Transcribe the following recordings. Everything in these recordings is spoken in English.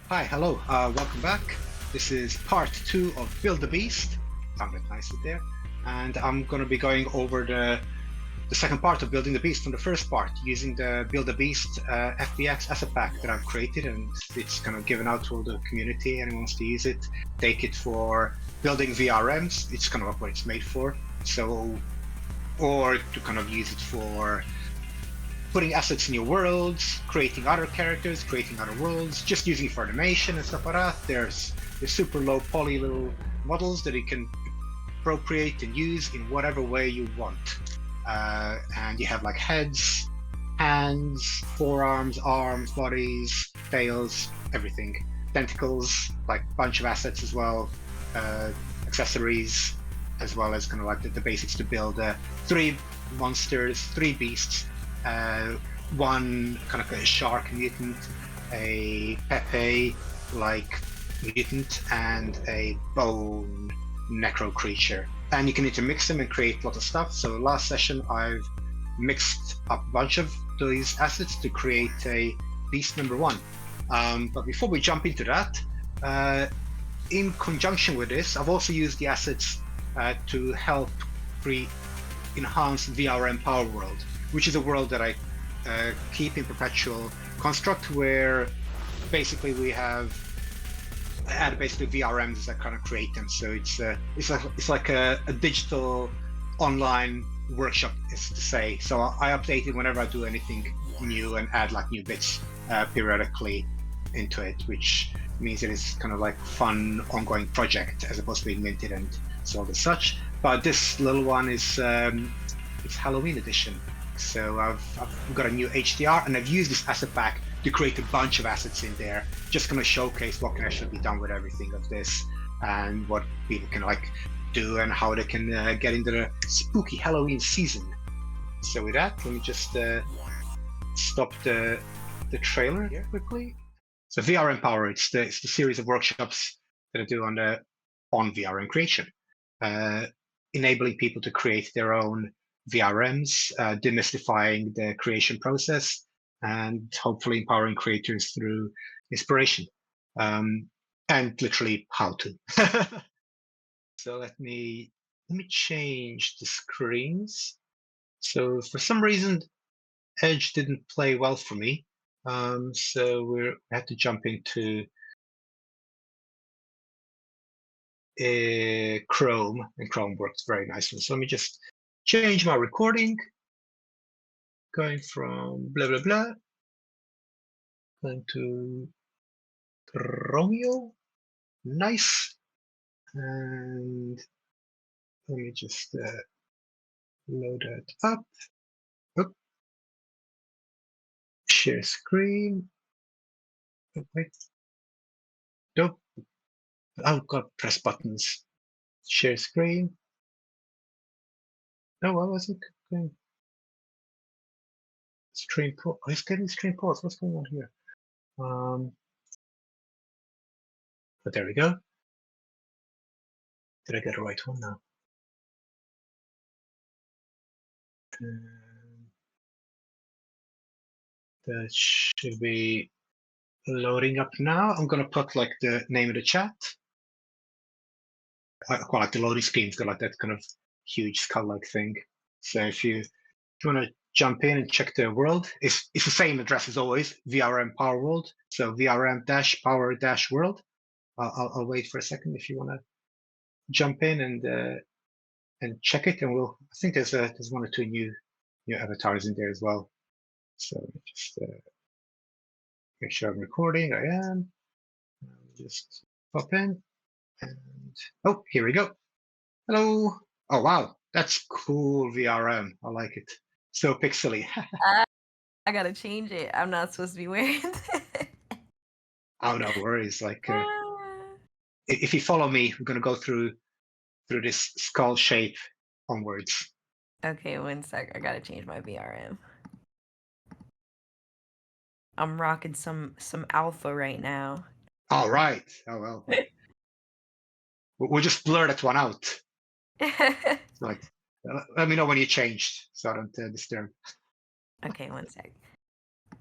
Hi, hello, welcome back. This is part 2 of Build the Beast. Sounded nicely there. And I'm going to be going over the second part of Building the Beast from the first part, using the Build the Beast FBX asset pack that I've created, and it's kind of given out to all the community. Anyone wants to use it, take it for building VRMs. It's kind of what it's made for. So, or to kind of use it for putting assets in your worlds, creating other characters, creating other worlds, just using it for animation and stuff like that. There's super low poly little models that you can appropriate and use in whatever way you want. And you have like heads, hands, forearms, arms, bodies, tails, everything. Tentacles, like a bunch of assets as well, accessories, as well as kind of like the basics to build 3 monsters, 3 beasts, one kind of a shark mutant, a Pepe-like mutant, and a bone necro creature. And you can intermix them and create a lot of stuff. So last session I've mixed up a bunch of these assets to create a beast number 1. But before we jump into that, in conjunction with this, I've also used the assets to help enhance VRM Power World, which is a world that I keep in perpetual construct, where basically we have basically VRMs that kind of create them. So it's like a digital online workshop, is to say. So I update it whenever I do anything new and add like new bits periodically into it, which means it is kind of like fun ongoing project as opposed to being minted and sold as such. But this little one is it's Halloween edition. So I've got a new HDR, and I've used this asset pack to create a bunch of assets in there, just going to showcase what can actually be done with everything of this, and what people can like do, and how they can get into the spooky Halloween season. So with that, let me just stop the trailer here quickly. So VRM Power, it's the series of workshops that I do on VRM creation, enabling people to create their own VRMs, demystifying the creation process, and hopefully empowering creators through inspiration, and literally how to. So let me change the screens. So for some reason, Edge didn't play well for me, so we had to jump into Chrome, and Chrome works very nicely. So let me just change my recording, going from blah blah blah, going to Romeo, nice, and let me just load that up. Oop. Share screen. Oh, wait, nope. I've got press buttons. Share screen. No, I wasn't going. Stream pause. Oh, it's getting stream pause. What's going on here? But there we go. Did I get the right one now? That should be loading up now. I'm going to put like the name of the chat. I quite like the loading screen. It's got like that kind of huge skull-like thing. So if you want to jump in and check the world, it's the same address as always, VRM Power World. So VRM-Power-World. I'll wait for a second if you want to jump in and check it, and I think there's 1 or 2 new avatars in there as well. So just make sure I'm recording. I am. Just pop in, and oh, here we go. Hello. Oh wow, that's cool VRM. I like it. So pixely. I gotta change it. I'm not supposed to be wearing it. Oh, no worries. Like if you follow me, we're gonna go through this skull shape onwards. Okay, 1 sec. I gotta change my VRM. I'm rocking some alpha right now. All right. Oh well. We'll just blur that one out. Like, let me know when you changed, so I don't disturb. Okay, 1 sec.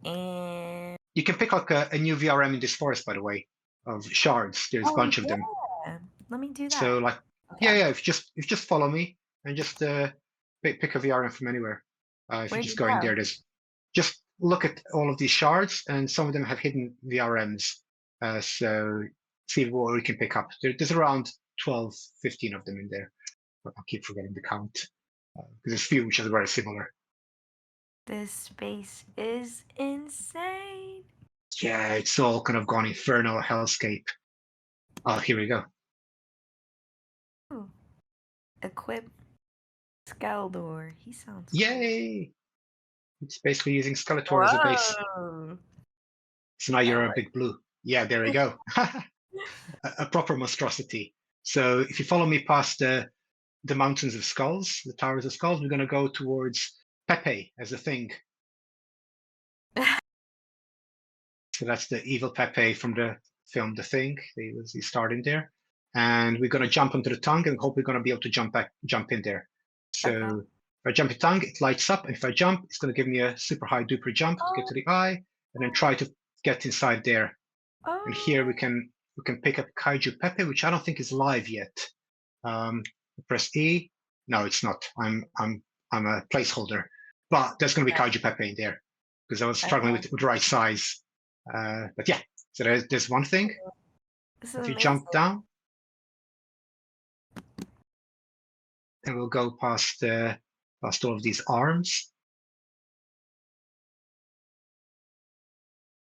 And You can pick like a new VRM in this forest, by the way. of shards. There's a Oh bunch of them. yeah. Let me do that. So like, Okay. yeah, if you just follow me and just pick a VRM from anywhere. If you Where'd just you go in go? there, there's just look at all of these shards, and some of them have hidden VRMs. So see what we can pick up. There's around 12, 15 of them in there. But I keep forgetting the count because there's a few which are very similar. This space is insane. Yeah, it's all kind of gone infernal hellscape. Oh, here we go. Ooh. Equip Skeletor. He sounds cool. Yay! It's basically using Skeletor as a base. Whoa. So now That you're a works. big blue. Yeah, there we go. A proper monstrosity. So if you follow me past the mountains of skulls, the towers of skulls, we're going to go towards Pepe as a thing. So that's the evil Pepe from the film The Thing. He starred in there. And we're going to jump onto the tongue and hope we're going to be able to jump in there. So Okay. if I jump in tongue, it lights up. And if I jump, it's going to give me a super high duper jump to get to the eye and then try to get inside there. And here we can pick up Kaiju Pepe, which I don't think is live yet. Press E. No, it's not. I'm a placeholder. But there's going to be Kaiju Pepe in there because I was struggling with the right size. But yeah, so there's one thing. This is If you amazing. jump down, and we'll go past all of these arms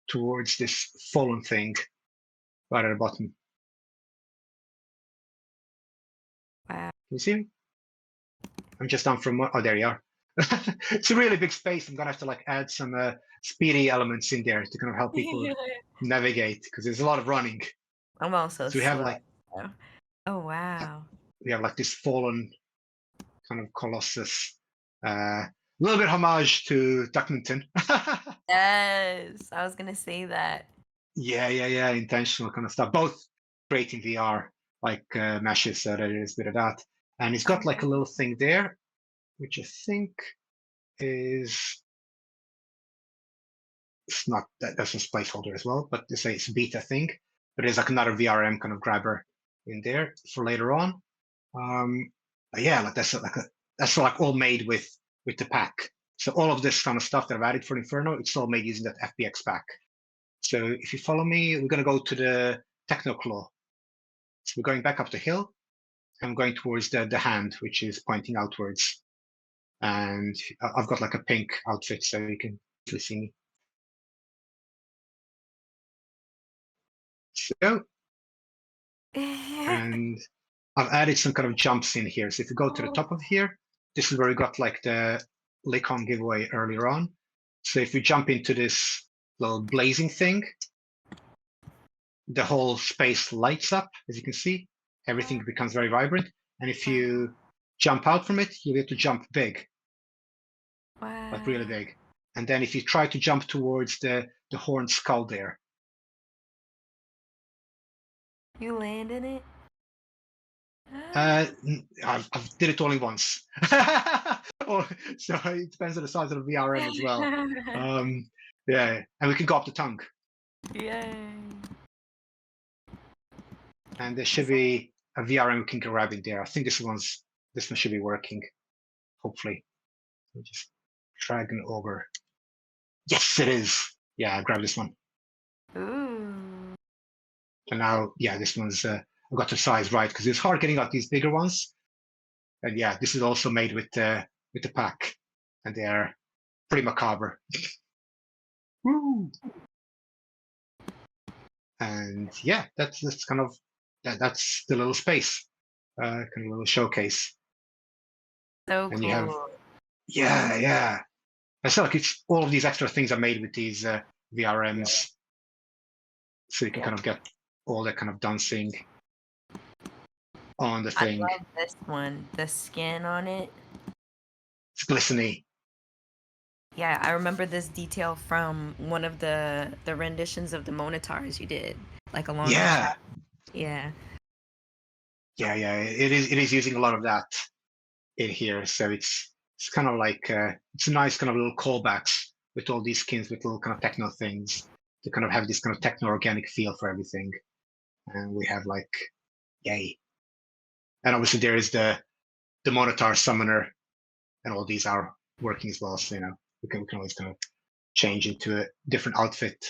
towards this fallen thing right at the bottom. Wow. Can you see me? I'm just down from oh, there you are. It's a really big space. I'm gonna have to like add some speedy elements in there to kind of help people navigate because there's a lot of running. I'm also So we have like oh wow. We have like this fallen kind of colossus. A little bit homage to Duckington. Yes, I was gonna say that. Yeah, intentional kind of stuff. Both great in VR, like meshes, so there is a bit of that. And it's got like a little thing there, which I think is it's not that's a placeholder as well, but they say it's a beta thing. But there's like another VRM kind of grabber in there for later on. But yeah, like that's like all made with the pack. So all of this kind of stuff that I've added for Inferno, it's all made using that FBX pack. So if you follow me, we're going to go to the Techno Claw. So we're going back up the hill. I'm going towards the hand, which is pointing outwards. And I've got like a pink outfit, so you can easily see me. So, and I've added some kind of jumps in here. So if you go to the top of here, this is where we got like the Lycon giveaway earlier on. So if you jump into this little blazing thing, the whole space lights up, as you can see. Everything becomes very vibrant. And if you jump out from it, you'll be able to jump big. Wow. Like really big. And then if you try to jump towards the horned skull there. You land in it? I did it only once. So it depends on the size of the VRM as well. Yeah, and we can go up the tongue. Yay. And there should be a VRM we can grab in there. I think this one should be working, hopefully. We'll just drag it over. Yes, it is. Yeah, I grabbed this one. Ooh. And now, yeah, this one's I got the size right because it's hard getting out these bigger ones. And yeah, this is also made with the pack, and they're pretty macabre. Woo! And yeah, that's kind of that's the little space, kind of little showcase. So and cool. You have, yeah. I feel like it's all of these extra things are made with these VRMs, so you can kind of get all that kind of dancing on the thing. I love this one. The skin on it. It's glistening. Yeah, I remember this detail from one of the renditions of the Monitars you did, like along. Yeah. Yeah. It is using a lot of that in here, so it's kind of like it's a nice kind of little callbacks with all these skins with little kind of techno things to kind of have this kind of techno organic feel for everything. and we have like, yay. And obviously there is the Monitor Summoner, and all these are working as well. So, we can always kind of change into a different outfit,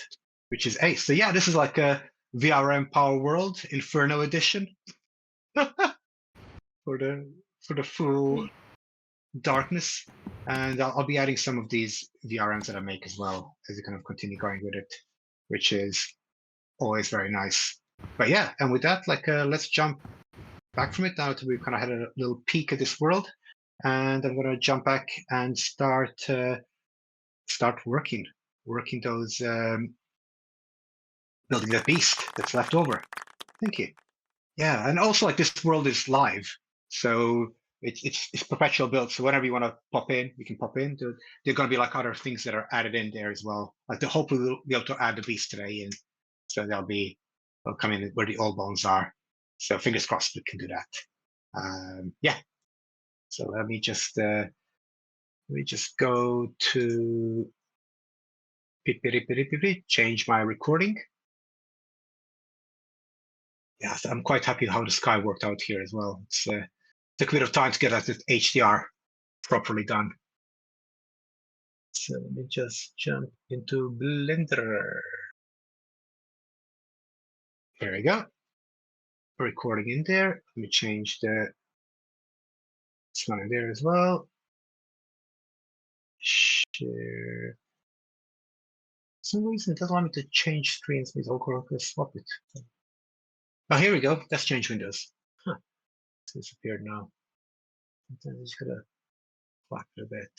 which is ace. So yeah, this is like a VRM Power World Inferno edition for the full darkness. And I'll be adding some of these VRMs that I make as well as we kind of continue going with it, which is always very nice. But yeah, and with that, like, let's jump back from it now to we kind of had a little peek at this world, and I'm gonna jump back and start working those building that beast that's left over. Thank you. Yeah, and also like this world is live, so it's perpetual build. So whenever you want to pop in, you can pop in. There are going to be like other things that are added in there as well. Like hopefully we'll be able to add the beast today, and so they'll come in where the old bones are. So fingers crossed we can do that. Yeah. So let me just go to change my recording. Yeah, so I'm quite happy how the sky worked out here as well. It's took a bit of time to get that HDR properly done. So let me just jump into Blender. Here we go. Recording in there. Let me change the one in there as well. Share. For some reason it doesn't want me to change screens. Maybe I'll go swap it. Oh, here we go. Let's change windows. Huh. It's disappeared now. I'm just gonna flap it a bit.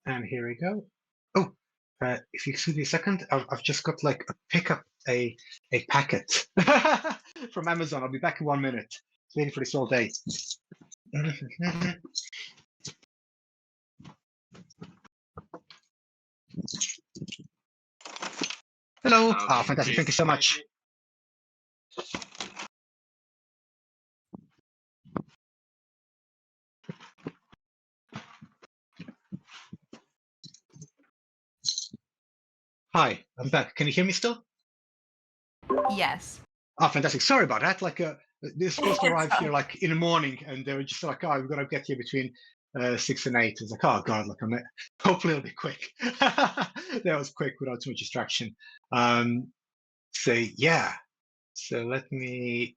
And here we go. Oh, if you excuse me a second, I've just got like a packet from Amazon. I'll be back in 1 minute. Waiting for this all day. Hello. Oh, fantastic. Thank you so much. Hi, I'm back. Can you hear me still? Yes. Oh, fantastic. Sorry about that. Like, they're supposed to arrive here like in the morning, and they were just like, "Oh, we've got to get here between 6 and 8." It's like, "Oh God, look, hopefully it'll be quick." That was quick without too much distraction. So yeah. So let me.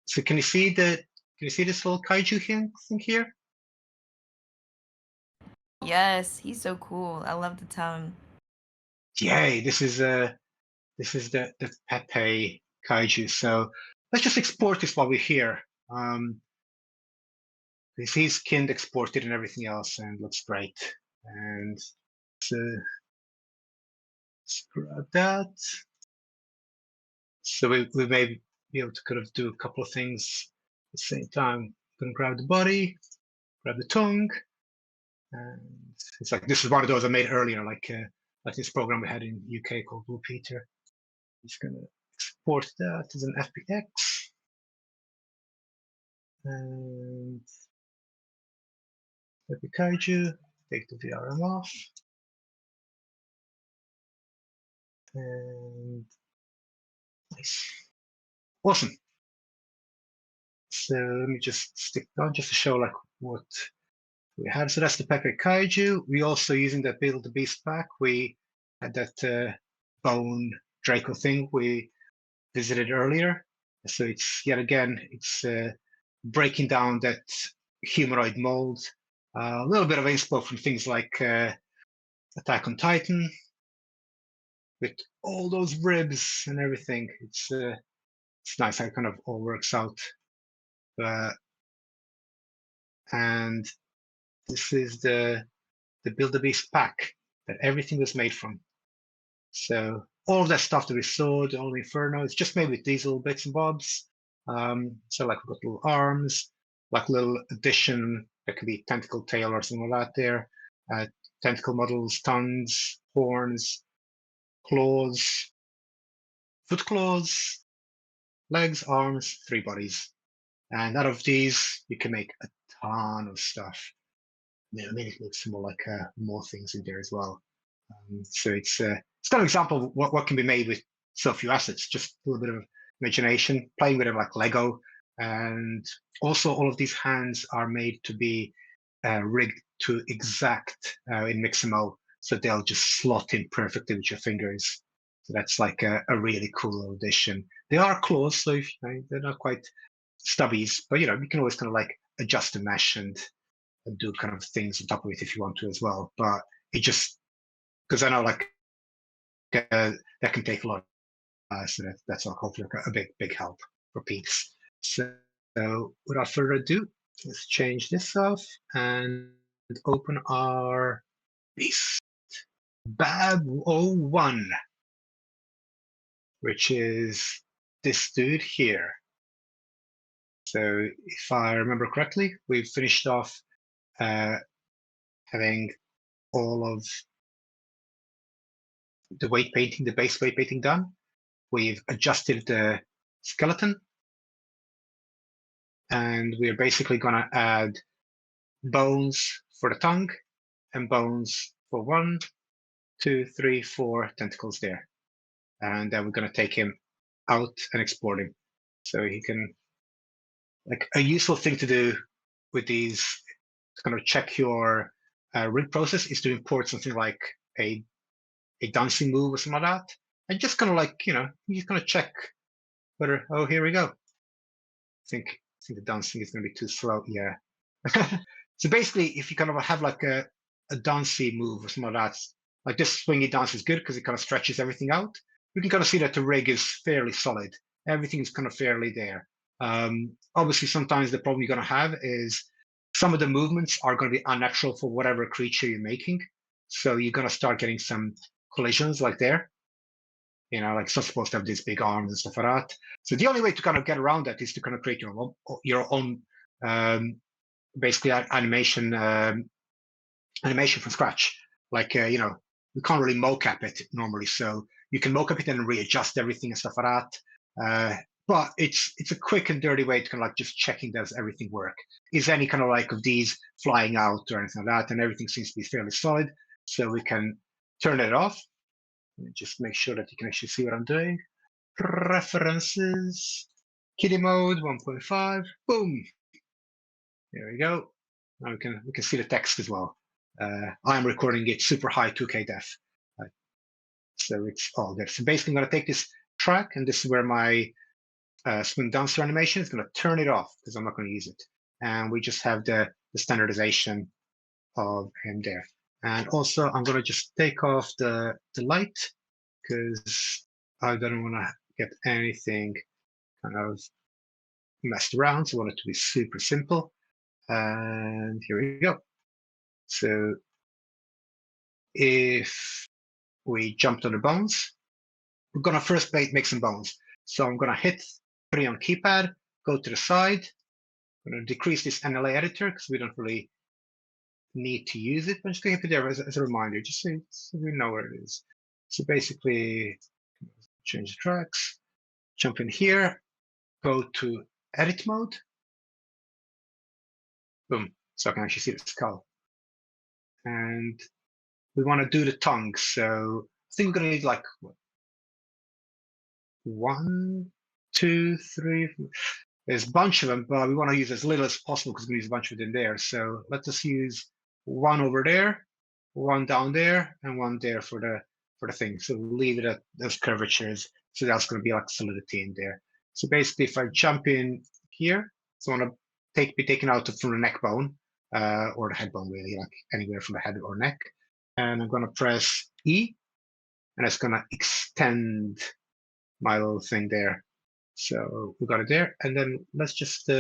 So can you see this little kaiju thing here? Yes, he's so cool. I love the tongue. Yay! This is the Pepe kaiju. So let's just export this while we're here. He's skinned, exported, and everything else, and looks great. And so let's grab that. So we may be able to kind of do a couple of things at the same time. I'm gonna grab the body, grab the tongue, and it's like this is one of those I made earlier, like this program we had in UK called Blue Peter. I'm just gonna export that as an FBX, and let me kaiju, take the VRM off, and nice, awesome. So let me just stick down just to show like what we had. So that's the Pepe Kaiju. We also using that Build the Beast pack. We had that bone Draco thing we visited earlier. So it's yet again, it's breaking down that humanoid mold. A little bit of inspo from things like Attack on Titan, with all those ribs and everything. It's nice how it kind of all works out. And this is the Build a Beast pack that everything was made from. So all of that stuff that we saw, the old Inferno, it's just made with these little bits and bobs. So like we've got little arms, like little addition that could be tentacle tail or something like that there. Tentacle models, tongues, horns, claws, foot claws, legs, arms, 3 bodies. And out of these, you can make a ton of stuff. Maybe it looks more like more things in there as well. So it's kind of an example of what can be made with so few assets, just a little bit of imagination, playing with it like Lego. And also all of these hands are made to be rigged to exact in Mixamo, so they'll just slot in perfectly with your fingers. So that's like a really cool addition. They are claws, so they're not quite stubbies, but you can always kind of like adjust the mesh and do kind of things on top of it if you want to as well. But it just, because I know like that can take a lot. So that's hopefully a big help for peaks. So without further ado, let's change this off and open our beast, Bab01, which is this dude here. So if I remember correctly, we've finished off having all of the weight painting, the base weight painting done. We've adjusted the skeleton, and we're basically going to add bones for the tongue and bones for 1, 2, 3, 4 tentacles there. And then we're going to take him out and export him. So he can, like, a useful thing to do with these to kind of check your rig process is to import something like a dancing move or something like that. And just kind of like, you're just going to check whether, oh, here we go. I think the dancing is going to be too slow. Yeah. So basically, if you kind of have like a dancey move or something like that, like this swingy dance is good because it kind of stretches everything out. You can kind of see that the rig is fairly solid. Everything is kind of fairly there. Obviously, sometimes the problem you're going to have is some of the movements are going to be unnatural for whatever creature you're making. So you're going to start getting some collisions like there. Like it's not supposed to have these big arms and stuff like that. So the only way to kind of get around that is to kind of create your own basically animation from scratch. Like we can't really mocap it normally, so you can mocap it and readjust everything and stuff like that. But it's a quick and dirty way to kind of like just checking does everything work. Is any kind of like of these flying out or anything like that? And everything seems to be fairly solid, so we can turn it off. Just make sure that you can actually see what I'm doing. Preferences, kiddie mode 1.5. Boom. There we go. Now we can see the text as well. I'm recording it super high 2K def, so it's all good. So basically, I'm going to take this track, and this is where my swing dancer animation is going to turn it off because I'm not going to use it. And we just have the standardization of him there. And also, I'm going to just take off the light because I don't want to get anything kind of messed around. So I want it to be super simple. And here we go. So if we jumped on the bones, we're going to first make some bones. So I'm going to hit 3 on keypad, go to the side. I'm going to decrease this NLA editor because we don't really need to use it. I'm just going to put it there as a reminder, just so we know where it is. So basically, change the tracks, jump in here, go to edit mode. Boom. So I can actually see the skull. And we want to do the tongue. So I think we're going to need like what, 1, 2, 3. There's a bunch of them, but we want to use as little as possible because we use a bunch of it in there. So let's just use 1 over there, 1 down there, and 1 there for the thing. So we'll leave it at those curvatures. So that's going to be like solidity in there. So basically, if I jump in here, so I want to be taken out from the neck bone or the head bone, really, like anywhere from the head or neck. And I'm going to press E, and it's going to extend my little thing there. So we got it there, and then let's just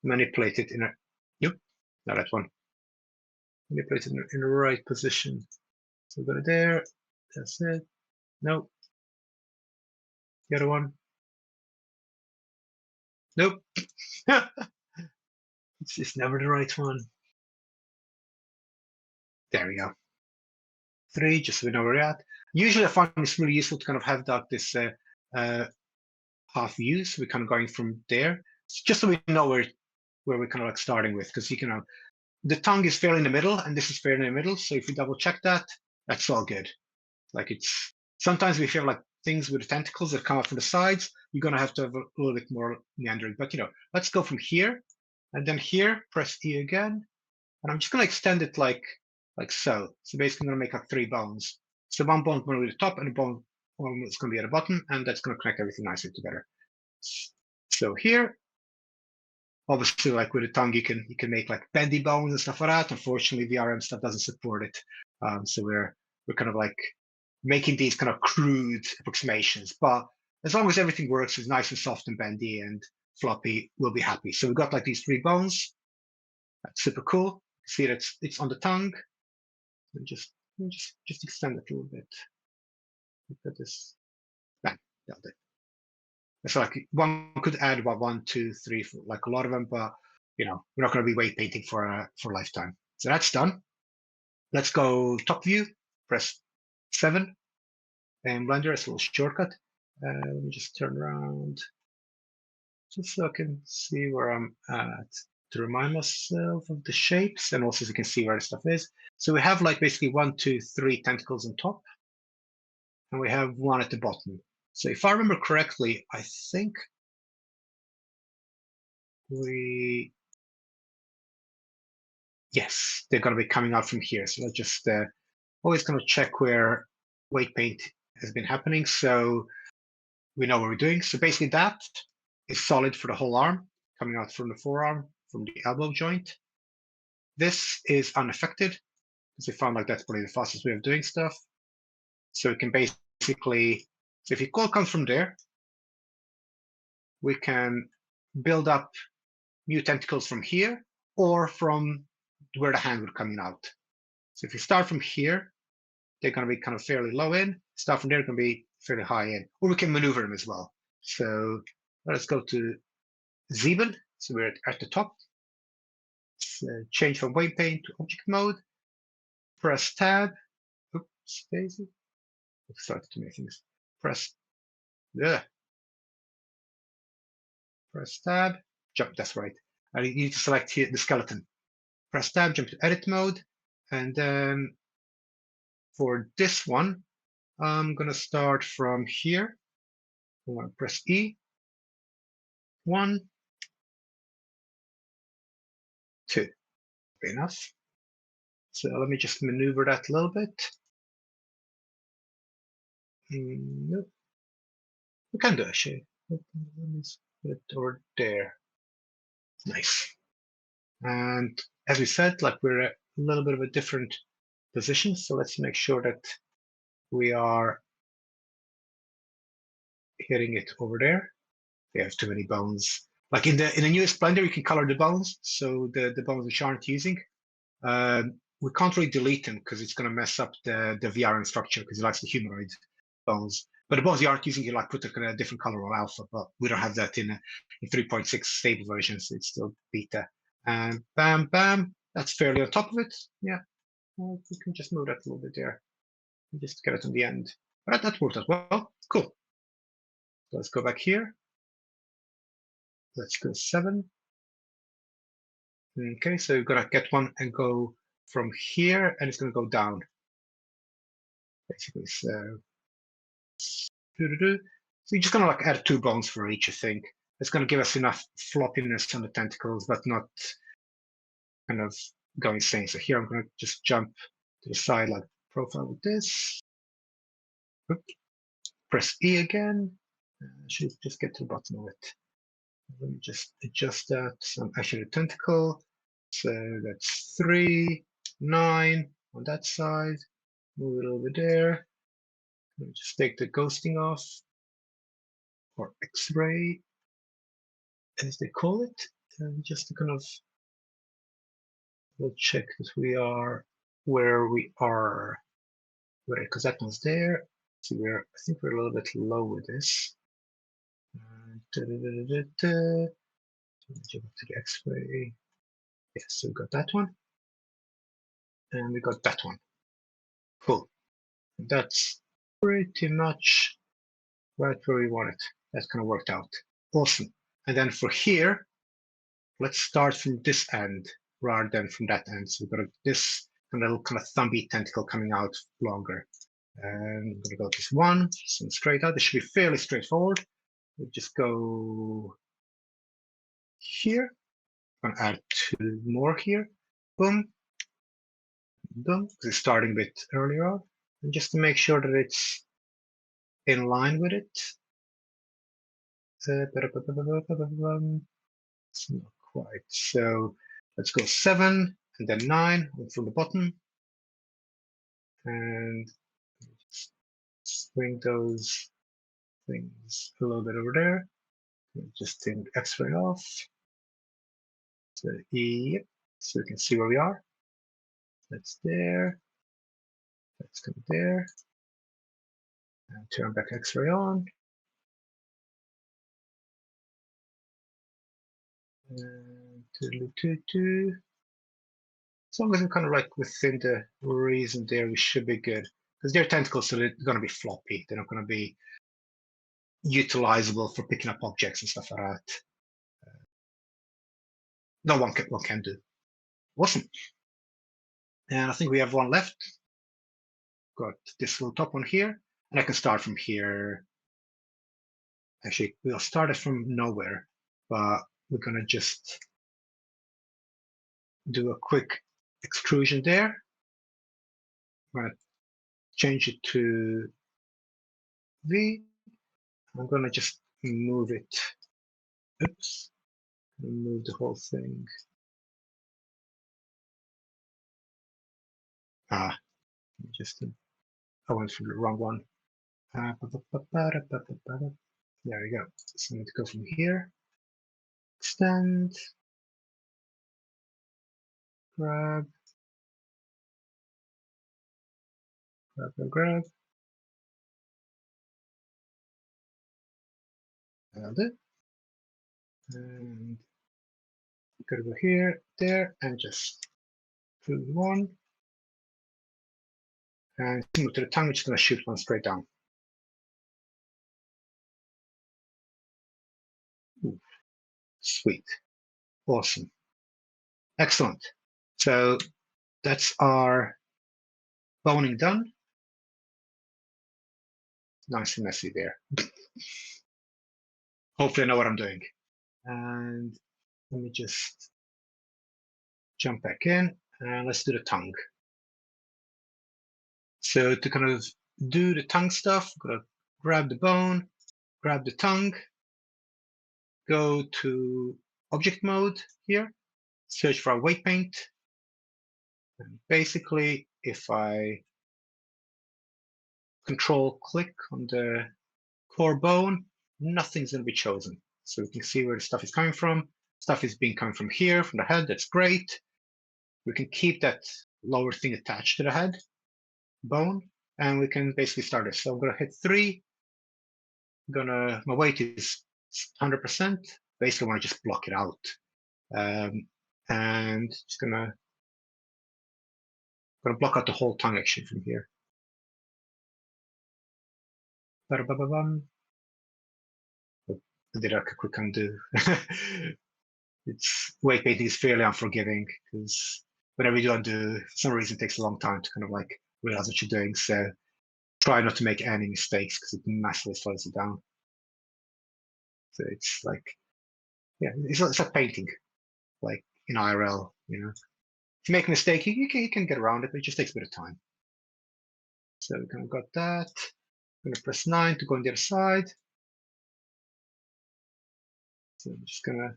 manipulate it in a, yep, not that one. Manipulate it in the right position. So we got it there, that's it. Nope. The other one. Nope. It's just never the right one. There we go. 3, just so we know where we're at. Usually I find it's really useful to kind of have that this half view, so we're kind of going from there, just so we know where we're kind of like starting with, because the tongue is fairly in the middle, and this is fairly in the middle. So if we double check that, that's all good. Like it's sometimes we feel like things with the tentacles that come up from the sides, you're going to have a little bit more meandering. But let's go from here, and then here, press E again, and I'm just going to extend it like so. So basically, I'm going to make up 3 bones. So one bone is going to be at the top, and a bone is going to be at the bottom, and that's going to connect everything nicely together. So here, obviously, like with the tongue, you can make like bendy bones and stuff like that. Unfortunately, VRM stuff doesn't support it. So we're kind of like making these kind of crude approximations. But as long as everything works, it's nice and soft and bendy and floppy, we'll be happy. So we've got like these 3 bones. That's super cool. See that it's on the tongue. And just extend it a little bit. Look at this. Bam, nailed it. So like one could add about 1, 2, 3, 4, like a lot of them, but we're not going to be weight painting for a lifetime. So that's done. Let's go top view, press 7, and Blender is a little shortcut. Let me just turn around just so I can see where I'm at to remind myself of the shapes, and also so you can see where the stuff is. So we have like basically 1, 2, 3 tentacles on top, and we have 1 at the bottom. So if I remember correctly, I think yes, they're going to be coming out from here. So let's just always going to check where weight paint has been happening, so we know what we're doing. So basically that is solid for the whole arm, coming out from the forearm, from the elbow joint. This is unaffected, because we found like that's probably the fastest way of doing stuff. So we can basically, so if it all comes from there, we can build up new tentacles from here or from where the hand would come out. So if you start from here, they're going to be kind of fairly low in. Start from there, they're going to be fairly high in, or we can maneuver them as well. So let's go to Zebel. So we're at the top. Change from weight paint to object mode. Press tab. Oops, Daisy. I've started to make things. Press tab. Jump. That's right. And you need to select here the skeleton. Press tab. Jump to edit mode, and then for this one, I'm gonna start from here. I'm gonna press E. 1, 2. Enough. So let me just maneuver that a little bit. Nope. We can do actually. Let me put it over there. Nice. And as we said, like we're a little bit of a different position. So let's make sure that we are hitting it over there. We have too many bones. Like in the newest Blender, you can color the bones. So the bones which aren't using, we can't really delete them because it's going to mess up the VRM structure because it likes the humanoid bones. But the bones you aren't using, you like put a different color or alpha, but we don't have that in 3.6 stable versions. So it's still beta. And bam, bam, that's fairly on top of it. Yeah, well, we can just move that a little bit there. Just get it on the end. But that worked out well. Cool. So let's go back here. Let's go 7. Okay, so you're gonna get one and go from here, and it's gonna go down. Basically, so you're just gonna like add 2 bones for each, I think. It's gonna give us enough floppiness on the tentacles, but not kind of go insane. So here I'm gonna just jump to the side like profile with this. Oops. Press E again. Should just get to the bottom of it. Let me just adjust that. So I'm actually a tentacle. So that's 3, 9 on that side. Move it over there. Let me just take the ghosting off, or X-ray, as they call it, and just to kind of we'll check that we are where we are, because that one's there. So I think we're a little bit low with this. Jump to the X-ray. Yes, so we got that one, and we got that one. Cool. That's pretty much right where we want it. That kind of worked out. Awesome. And then for here, let's start from this end rather than from that end. So we've got this little kind of thumby tentacle coming out longer. And I'm going to go this one, send straight out. This should be fairly straightforward. We'll just go here. I'm going to add 2 more here. Boom, boom, because it's starting a bit earlier on. And just to make sure that it's in line with it. It's not quite. So let's go 7 and then 9 from the bottom. And swing those things a little bit over there. Just turn X-ray off. So yep, so we can see where we are. That's there. Let's come there. And turn back X-ray on. And as long as we're kind of like within the reason there, we should be good. Because they're tentacles, so they're going to be floppy. They're not going to be utilizable for picking up objects and stuff like that. No one can do. Awesome. And I think we have one left. Got this little top one here, and I can start from here. Actually, we'll start it from nowhere, but we're gonna just do a quick extrusion there. I'm gonna change it to V. I'm gonna just move it. Oops, move the whole thing. Just I went for the wrong one. There we go. So I need to go from here, extend, grab, grab, and it. And gotta go here, there, and just through one. And similar to the tongue, we're just gonna shoot one straight down. Ooh, sweet, awesome, excellent. So that's our boning done. Nice and messy there. Hopefully I know what I'm doing. And let me just jump back in and let's do the tongue. So to kind of do the tongue stuff, I'm gonna grab the bone, grab the tongue, go to object mode here, search for our weight paint. And basically, if I control click on the core bone, nothing's going to be chosen. So we can see where the stuff is coming from. Stuff is being coming from here, from the head. That's great. We can keep that lower thing attached to the head bone, and we can basically start it. So I'm going to hit 3. My weight is 100%. Basically, I want to just block it out. And just gonna block out the whole tongue actually from here. I did like a quick undo. It's weight painting is fairly unforgiving because whenever you do undo, for some reason it takes a long time to kind of like realize what you're doing. So try not to make any mistakes because it massively slows it down. So it's like, yeah, it's like painting, like in IRL, you know. If you make a mistake, you can get around it, but it just takes a bit of time. So we kind of got that. I'm gonna press 9 to go on the other side. So I'm just gonna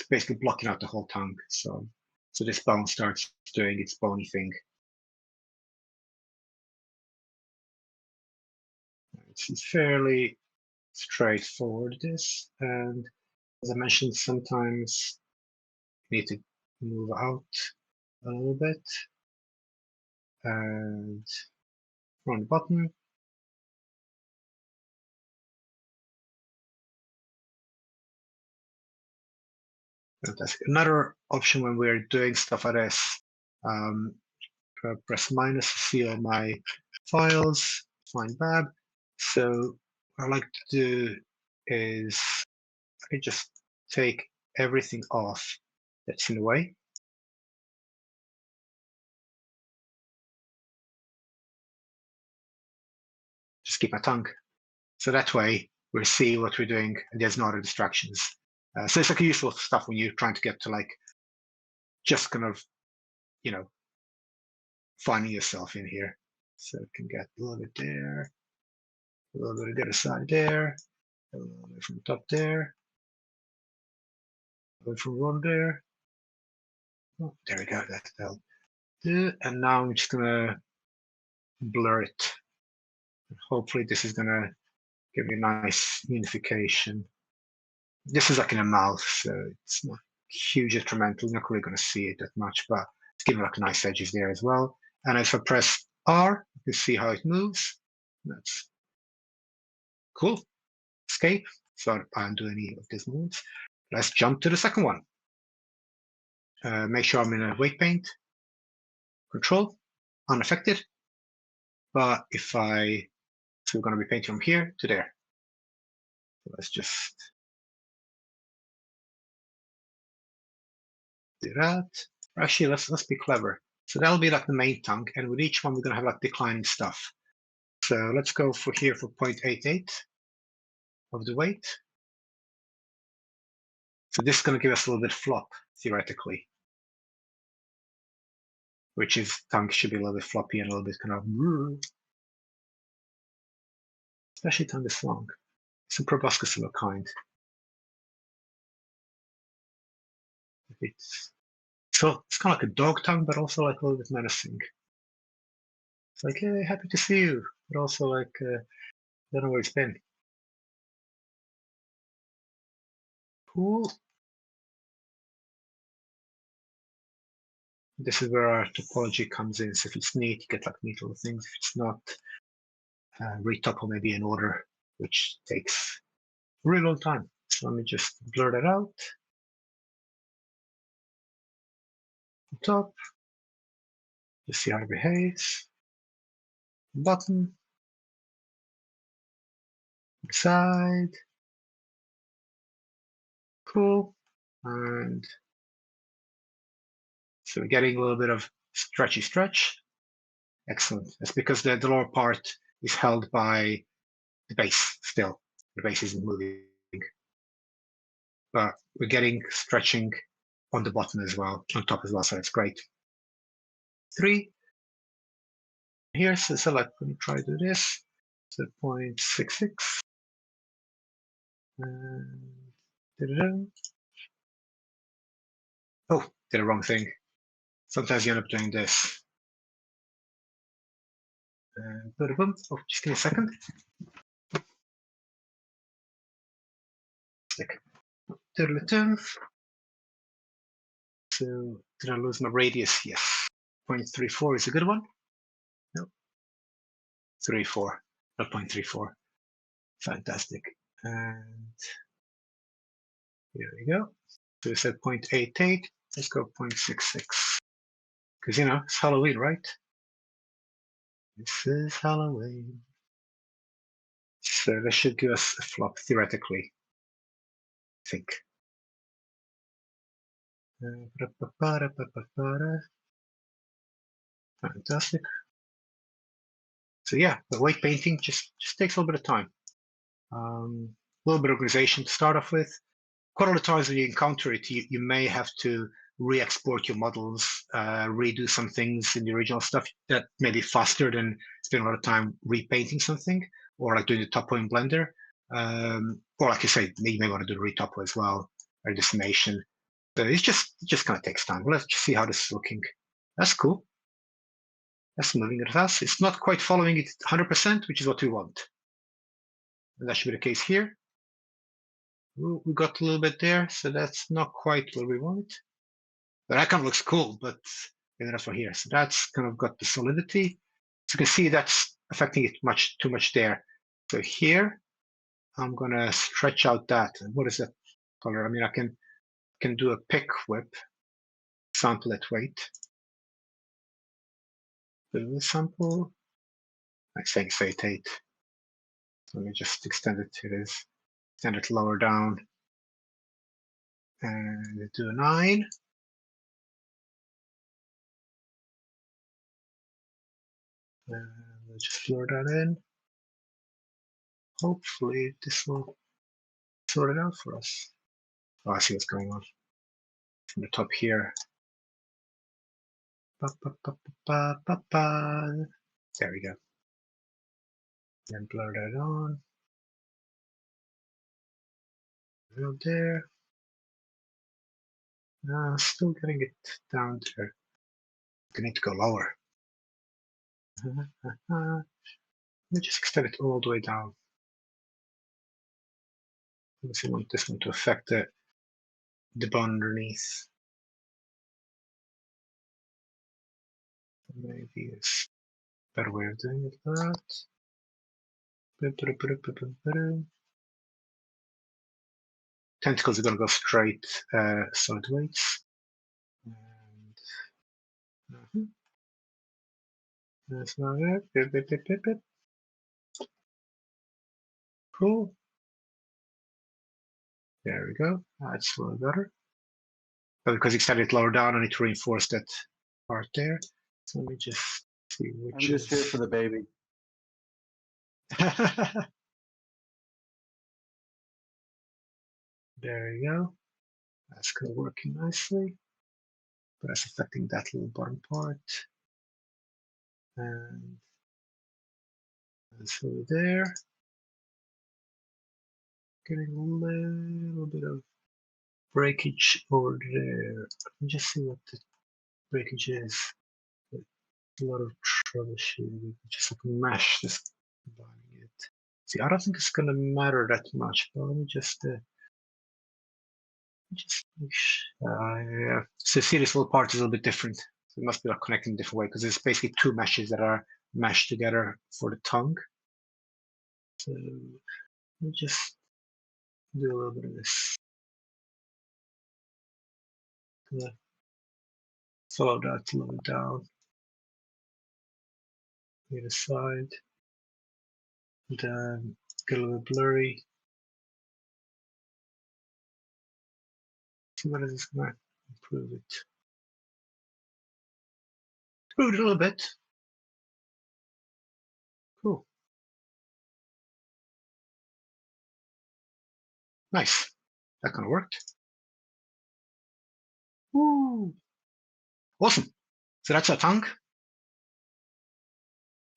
basically blocking out the whole tongue. So this bone starts doing its bony thing. It's fairly straightforward, this. And as I mentioned, sometimes you need to move out a little bit. And on the bottom. Fantastic. Another option when we're doing stuff like this, press minus to see all my files, find Bab. So what I like to do is I can just take everything off that's in the way. keep my tongue. So that way we see what we're doing and there's no other distractions. So it's like useful stuff when you're trying to get to like just kind of, you know, finding yourself in here. So it can get a little bit there, a little bit of the other side there, a little bit from the top there, a little from one there. Oh, there we go, that'll do. And now I'm just gonna blur it. Hopefully this is gonna give me a nice unification. This is like in a mouth, so it's not huge detrimental. You're not really gonna see it that much, but it's giving like nice edges there as well. And if I press R, you can see how it moves. That's cool. Escape. So I don't do any of these moves. Let's jump to the second one. Make sure I'm in a weight paint. Control, unaffected. But if so we're going to be painting from here to there. So let's just do that. Actually, let's be clever. So that'll be like the main tongue, and with each one we're going to have like declining stuff. So let's go for here for 0.88 of the weight. So this is going to give us a little bit flop, theoretically. Which is tongue should be a little bit floppy and a little bit kind of, especially tongue is long. It's a proboscis of a kind. It's kind of like a dog tongue, but also like a little bit menacing. It's like, hey, happy to see you, but also like, I don't know where it's been. Cool. This is where our topology comes in. So if it's neat, you get like neat little things. If it's not, retopple maybe in order, which takes a really long time. So let me just blur that out. Top. Just see how it behaves. Bottom. Side. Cool. And so we're getting a little bit of stretchy stretch. Excellent. That's because the lower part is held by the base still. The base isn't moving. But we're getting stretching on the bottom as well, on top as well, so that's great. 3. Here, so like, let me try to do this. So 0.66. Oh, did the wrong thing. Sometimes you end up doing this. Oh, just give me a second. Stick. So did I lose my radius? Yes. 0.34 is a good one. No. 34, not 0.34. Fantastic. And here we go. So we said 0.88. Let's go 0.66. Because, you know, it's Halloween, right? This is Halloween. So that should give us a flop, theoretically, I think. Fantastic. So yeah, the weight painting just takes a little bit of time. A little bit of organization to start off with. Quite a lot of times when you encounter it, you may have to re-export your models, redo some things in the original stuff that may be faster than spending a lot of time repainting something, or like doing the topo in Blender. Or like you say, you may want to do the retopo as well, or the summation. So it just kind of takes time. Let's just see how this is looking. That's cool. That's moving it fast. It's not quite following it 100%, which is what we want. And that should be the case here. Ooh, we got a little bit there, so that's not quite where we want. But that kind of looks cool, but maybe that's for here. So that's kind of got the solidity. So you can see that's affecting it too much there. So here, I'm gonna stretch out that. And what is that color? I mean, I can do a pick whip, sample at weight. Do a sample. I think say 8. Let me just extend it to this. Extend it lower down. And do a 9. And we'll just blur that in. hopefully this will sort it out for us. Oh, I see what's going on. From the top here. Ba, ba, ba, ba, ba, ba. There we go. Then blur that on. Around there. Still getting it down there. I need to go lower. Let me just extend it all the way down. I want this one to affect the bone underneath. Maybe it's a better way of doing it than that. Tentacles are going to go straight solid weights. And, that's not it. Cool. There we go. That's a little better. But because it's extended lower down, I need to reinforce that part there. So let me just see which. I'm just here for the baby. There you go. That's kind of working nicely. But that's affecting that little bottom part. And that's over there. Getting a little bit of breakage over there. Let me just see what the breakage is. A lot of troubleshooting. Just like mash this, combining it. See, I don't think it's gonna matter that much, but let me just make sure. Yeah. So see, this little part is a little bit different. So it must be like connecting in a different way because it's basically two meshes that are meshed together for the tongue. So let me just do a little bit of this. Follow that a little bit down. Either side. Then get a little bit blurry. See what is this gonna improve it. Improve it a little bit. Cool. Nice. That kind of worked. Woo. Awesome. So that's our tongue.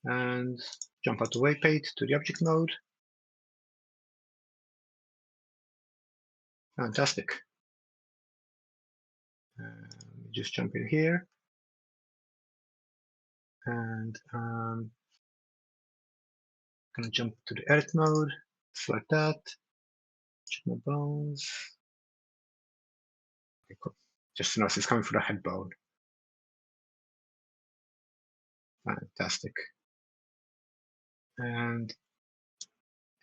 And jump out the waypoint to the object mode. Fantastic. Just jump in here. And I'm gonna jump to the edit mode, select that, check my bones. Okay, cool. Just to notice it's coming from the head bone. Fantastic. And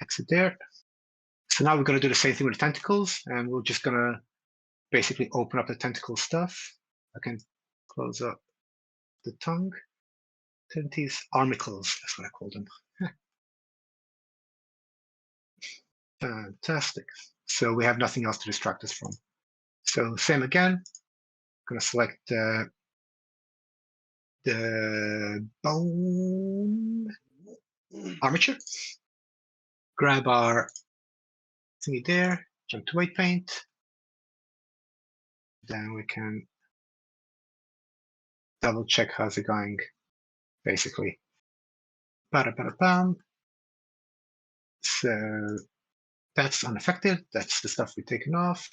exit there. So now we're going to do the same thing with the tentacles, and we're just going to basically open up the tentacle stuff. I can close up the tongue. Tenties, armicles, that's what I call them. Fantastic. So we have nothing else to distract us from. So same again, I'm going to select the bone armature, grab our thingy there, jump to weight paint. Then we can double check how's it going, basically. Bam. So that's unaffected. That's the stuff we've taken off.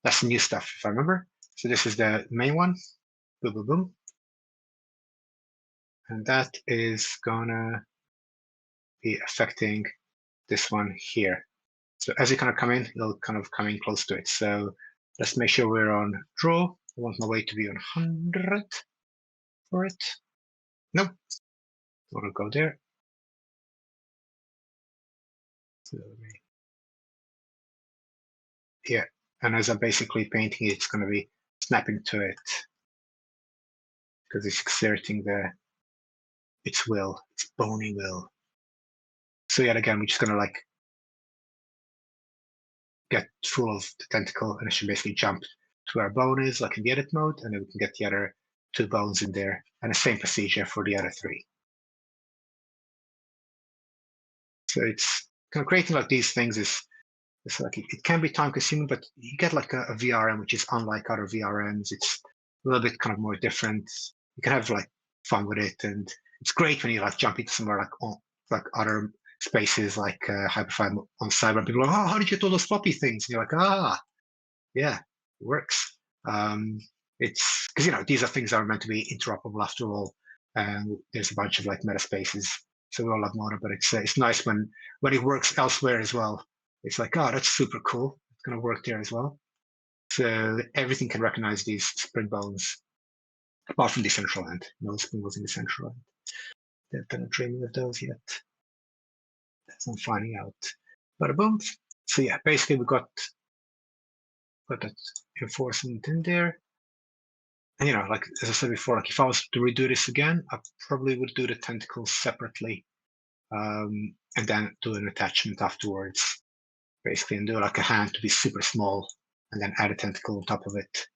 That's the new stuff, if I remember. So this is the main one. Boom, boom, boom. And that is gonna be affecting this one here. So as you kind of come in, it'll kind of come in close to it. So let's make sure we're on draw. I want my weight to be on 100 for it. Nope. Don't want to go there. So yeah, and as I'm basically painting it, it's going to be snapping to it because it's exerting its will, its bony will. So yet again, we're just going to like get full of the tentacle, and it should basically jump to where our bone is, like in the edit mode, and then we can get the other two bones in there, and the same procedure for the other three. So it's kind of creating like these things is it's like it can be time consuming, but you get like a VRM which is unlike other VRMs. It's a little bit kind of more different. You can have like fun with it, and it's great when you like jump into somewhere like other spaces like Hyperfine on Cyber, and people are like, oh, how did you get all those floppy things? And you're like, yeah, it works. It's because these are things that are meant to be interoperable after all, and there's a bunch of like meta spaces, so we all love Mono, but it's nice when it works elsewhere as well. It's like, oh, that's super cool. It's going to work there as well. So everything can recognize these spring bones, apart from Decentraland. No spring bones in Decentraland. They're not dreaming of those yet. That's I'm finding out. But boom. So yeah, basically we got that enforcement in there. And like as I said before, like if I was to redo this again, I probably would do the tentacles separately, and then do an attachment afterwards, basically, and do like a hand to be super small, and then add a tentacle on top of it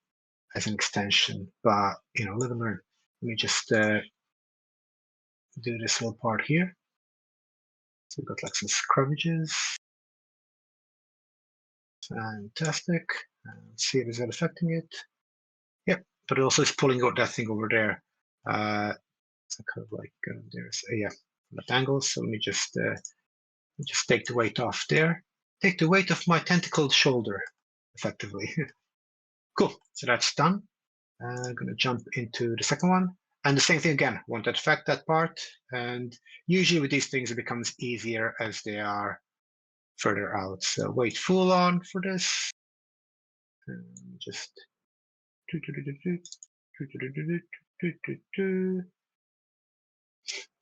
as an extension. But live and learn. Let me just do this little part here. So we've got like some scrummages. Fantastic. See if it's that affecting it. Yep, but it also is pulling out that thing over there. So kind of like there's left angle. So let me just take the weight off there. Take the weight off my tentacled shoulder, effectively. Cool. So that's done. I'm going to jump into the second one. And the same thing again, want to affect that part. And usually with these things, it becomes easier as they are further out. So wait full on for this. And just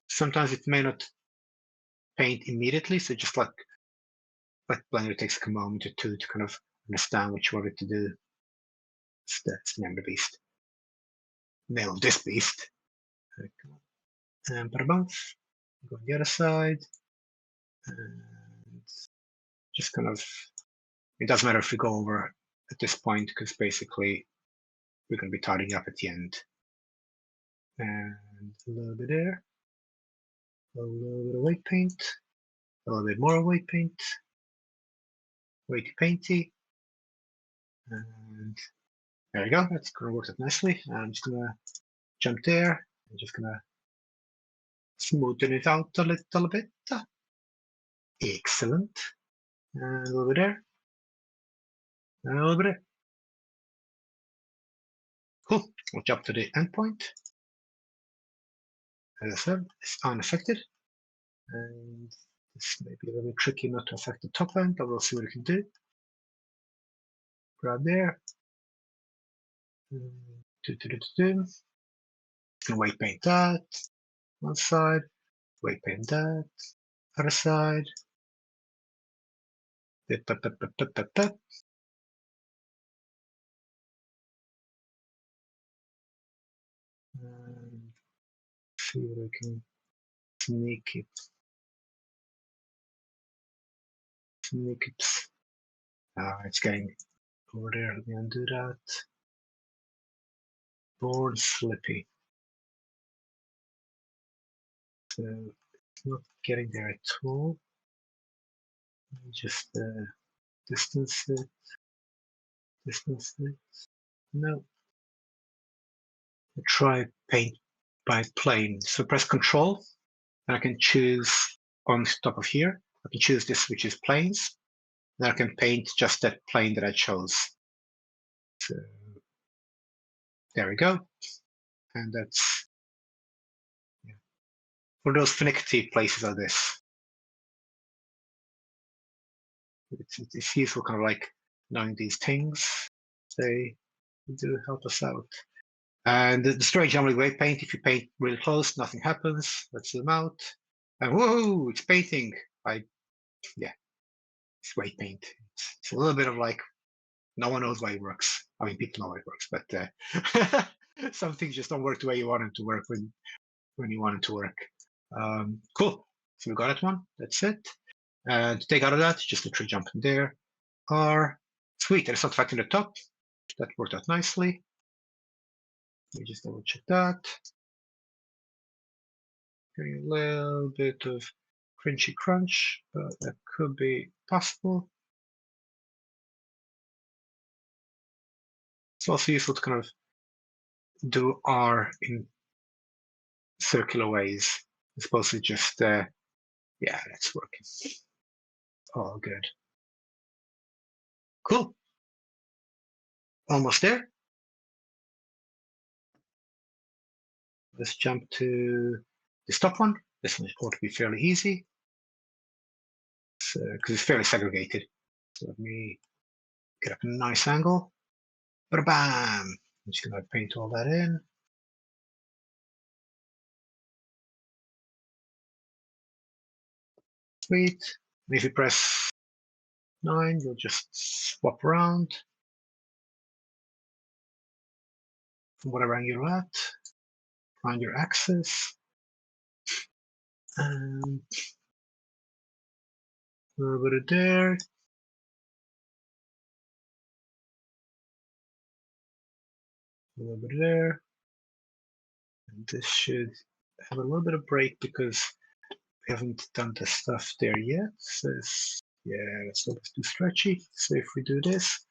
sometimes it may not paint immediately, so just like Blender takes a moment or two to kind of understand what you want it to do. That's the name of the beast. Name of this beast. And bounce. Go on the other side. And just kind of, it doesn't matter if we go over at this point, because basically we're going to be tidying up at the end. And a little bit there. A little bit of weight paint. A little bit more weight paint. Weighty painty. And there we go. That's going to work out nicely. I'm just going to jump there. I'm just going to smoothen it out a little bit. Excellent. And a little bit there. And a little bit there. Cool. We'll jump to the endpoint. As I said, it's unaffected. And this may be a little bit tricky not to affect the top end, but we'll see what we can do. Grab there. Gonna weight paint that. One side. Weight paint that. Other side. And see if I can sneak it. It's getting over there. Let me undo that. Born slippy. So it's not getting there at all. Let me just distance it. No. I try paint by plane. So press Control, and I can choose on top of here. I can choose this, which is planes. Then I can paint just that plane that I chose. So there we go. And that's for those finicky places like this. It's useful kind of like knowing these things. They do help us out. And the strange anomaly weight paint, if you paint really close, nothing happens. Let's zoom out. And whoa, it's painting. It's weight paint. It's a little bit of like, no one knows why it works. I mean, people know it works, but some things just don't work the way you want them to work when you want it to work. Cool. So we got that one. That's it. To take out of that, just a tree jump in there. Sweet, there's not affecting the top. That worked out nicely. Let me just double check that. Getting a little bit of crunchy crunch, but that could be possible. It's also useful to kind of do R in circular ways, as opposed to just, yeah, that's working. All good. Cool. Almost there. Let's jump to this top one. This one ought to be fairly easy, because it's fairly segregated. So let me get up a nice angle. Bam! I'm just going to paint all that in. Sweet. And if you press 9, you'll just swap around from whatever angle you're at, find your axis, and a little bit of there. A little bit there. And this should have a little bit of break because we haven't done the stuff there yet. So yeah, that's a little bit too stretchy. So if we do this,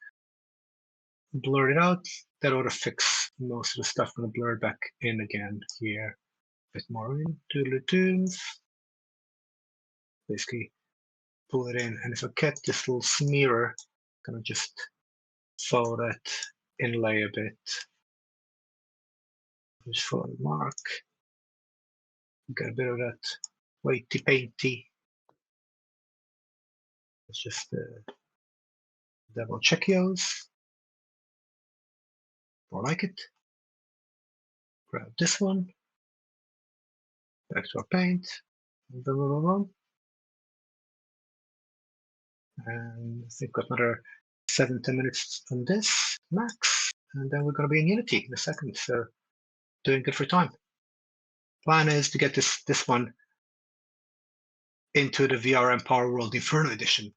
blur it out, that ought to fix most of the stuff. I'm going to blur it back in again here. A bit more in, doodle-doons. Basically pull it in. And if I get this little smearer, I'm going to just follow that inlay a bit. Just follow the mark. Get a bit of that whitey painty. Let's just double check those. More like it. Grab this one. Back to our paint. And I think we've got another 7-10 minutes on this max. And then we're going to be in Unity in a second. So doing good for time. Plan is to get this one into the VRM Power World Inferno Edition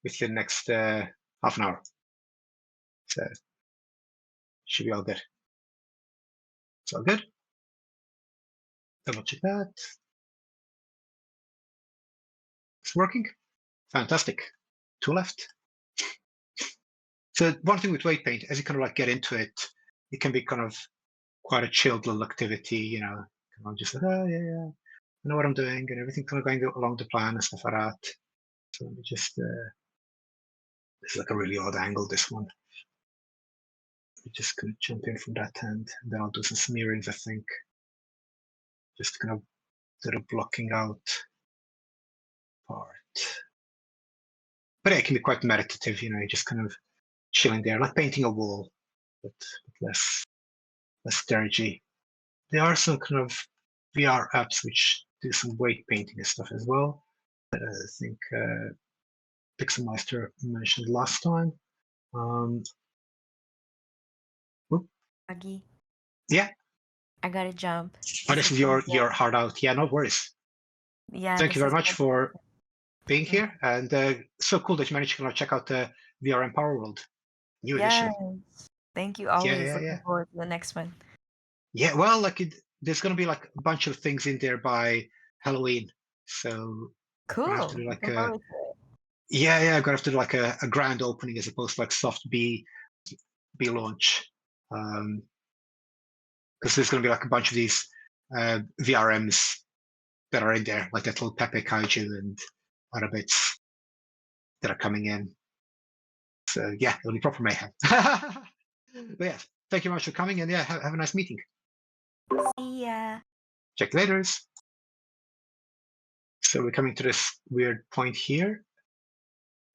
within the next half an hour. So should be all good. It's all good. Double check that. It's working. Fantastic. 2 left. So one thing with weight paint, as you kind of like get into it, it can be kind of quite a chilled little activity, you know, kind of just like, oh yeah, I know what I'm doing, and everything kind of going along the plan and stuff like that. So let me just, this is like a really odd angle, this one. We're just going to jump in from that end, and then I'll do some smearings, I think. Just kind of do the blocking out part. But yeah, it can be quite meditative, you know, just kind of chilling there, like painting a wall, but less dirgy. There are some kind of VR apps which do some weight painting and stuff as well. That I think Pixelmeister mentioned last time. Augie, Yeah. I gotta jump. Oh, this is your hard out. Yeah, no worries. Yeah. Thank you very much for being Yeah. here, and so cool that you managed to check out the VRM Power World new edition. Thank you. Always Yeah. looking forward to the next one. Yeah, well, there's going to be like a bunch of things in there by Halloween, so Cool. I'm gonna have to do like Looking forward to it. yeah, I'm gonna have to do like a grand opening as opposed to like soft B launch, because there's going to be like a bunch of these VRMs that are in there, like that little Pepe Kaiju and other bits that are coming in. So yeah, it'll be proper mayhem. But yeah, thank you very much for coming, and yeah, have a nice meeting. See ya. Check you later. So we're coming to this weird point here.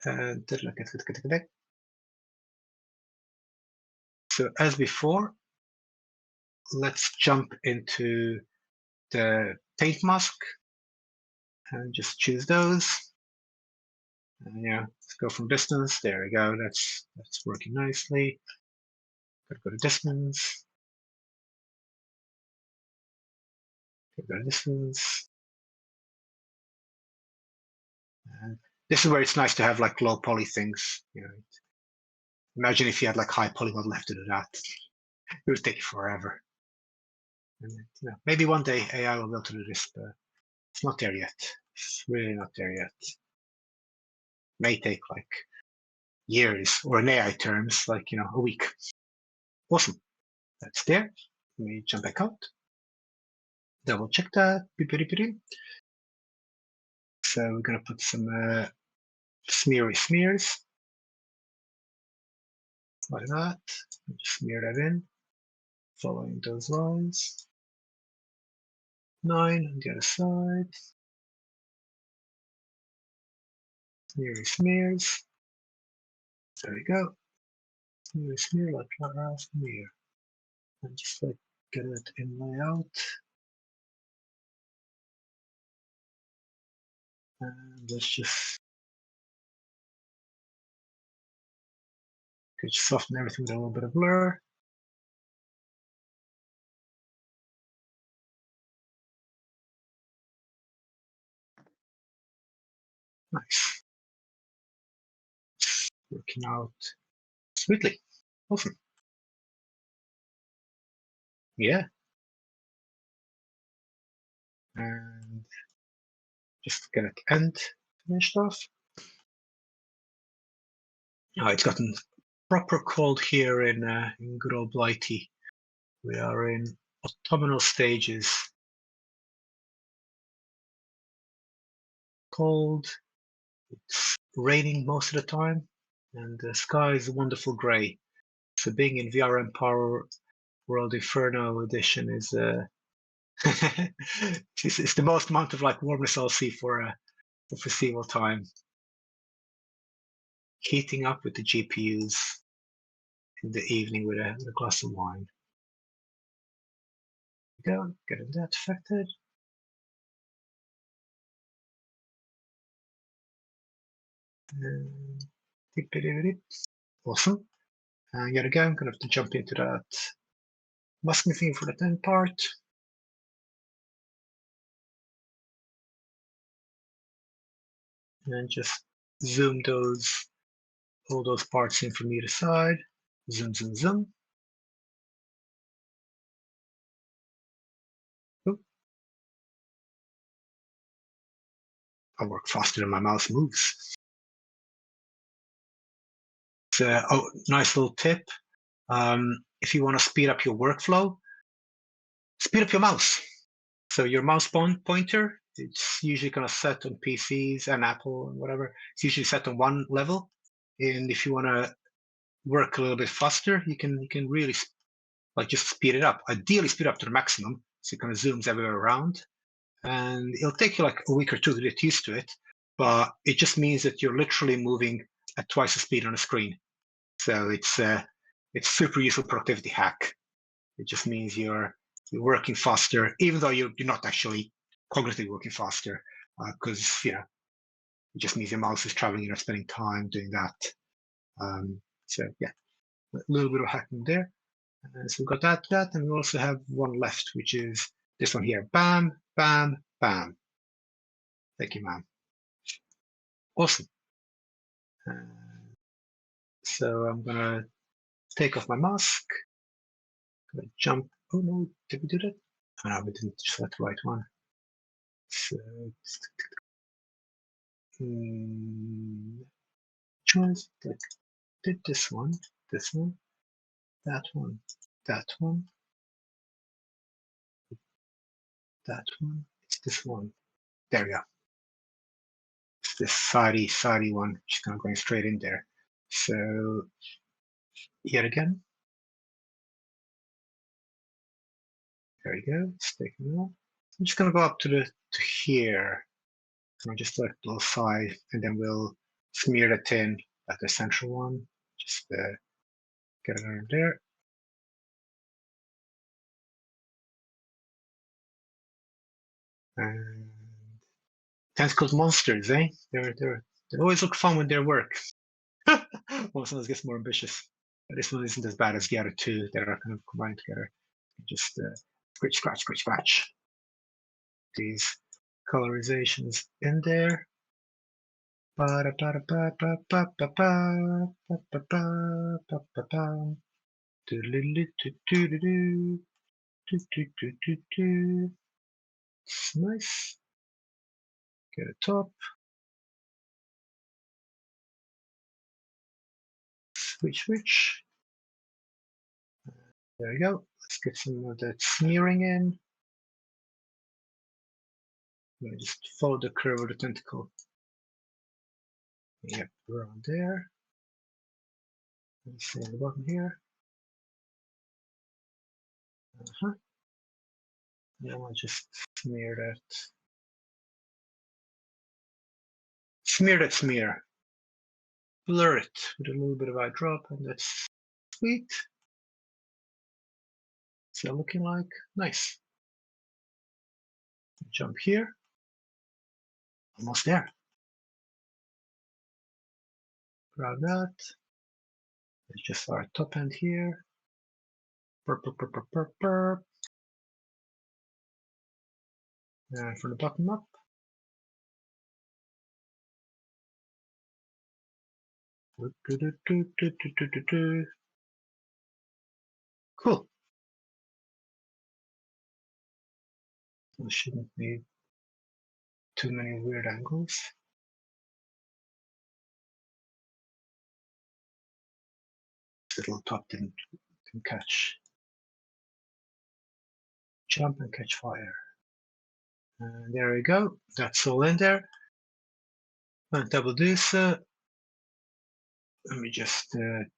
So as before, let's jump into the paint mask and just choose those. And yeah, let's go from distance. There we go. That's working nicely. Gotta go to distance. Gotta go to distance. And this is where it's nice to have like low poly things. You know, imagine if you had like high poly model left to do that. It would take forever. And you know, maybe one day AI will be able to do this, but it's not there yet. It's really not there yet. May take like years, or in AI terms, like, a week. Awesome. That's there. Let me jump back out. Double check that. So we're going to put some smears like that. Just smear that in, following those lines. 9 on the other side. Smears. There we go. Smear like smear. And just like get it in layout. And let's just soften everything with a little bit of blur. Nice. Working out sweetly. Awesome. Yeah. And just get it end finished off. Oh, it's gotten proper cold here in good old Blighty. We are in autumnal stages. Cold. It's raining most of the time, and the sky is a wonderful grey. So being in VRM Power World Inferno Edition is it's the most amount of like warmness I'll see for the foreseeable time. Heating up with the GPUs in the evening with a glass of wine. There we go, getting that affected. Awesome. And yet again, I'm going to have to jump into that masking thing for the 10 part. And just zoom all those parts in from either side. Zoom, zoom, zoom. Oop. I work faster than my mouse moves. Oh, nice little tip. If you want to speed up your workflow, speed up your mouse. So your mouse pointer, it's usually kind of set on PCs and Apple and whatever. It's usually set on one level. And if you want to work a little bit faster, you can really like just speed it up. Ideally, speed up to the maximum, so it kind of zooms everywhere around. And it'll take you like a week or two to get used to it, but it just means that you're literally moving at twice the speed on the screen. So it's super useful productivity hack. It just means you're working faster, even though you're not actually cognitively working faster, because it just means your mouse is traveling, you're not spending time doing that. So yeah, a little bit of hacking there. So we've got that, and we also have one left, which is this one here. Bam, bam, bam. Thank you, ma'am. Awesome. So I'm gonna take off my mask. Gonna jump. Oh no, did we do that? Oh no, we didn't select the right one. So which one is it? Did this one, that one, that one, that one. It's this one. There we go. It's this sidey one. Just kind of going straight in there. So yet again. There we go. It's taken off. I'm just gonna go up to here. And I'll just select both side, and then we'll smear that in at the central one. Just get it under there. And tentacled monsters, eh? They always look fun when they work. Well, sometimes gets more ambitious. But this one isn't as bad as the other two that are kind of combined together. Just scratch. These colorizations in there. Nice. Get a top. Switch. There we go. Let's get some of that smearing in. I'm gonna just follow the curve of the tentacle. Yep, around there. Let's see on the bottom here. Now I'll just smear that. Smear that smear. Blur it with a little bit of eye drop, and that's sweet. What's that looking like? Nice. Jump here. Almost there. Grab that. It's just our top end here. Burp. And from the bottom up. Cool. There shouldn't be too many weird angles. Little top didn't catch. Jump and catch fire. And there we go. That's all in there. And double this. Let me just fade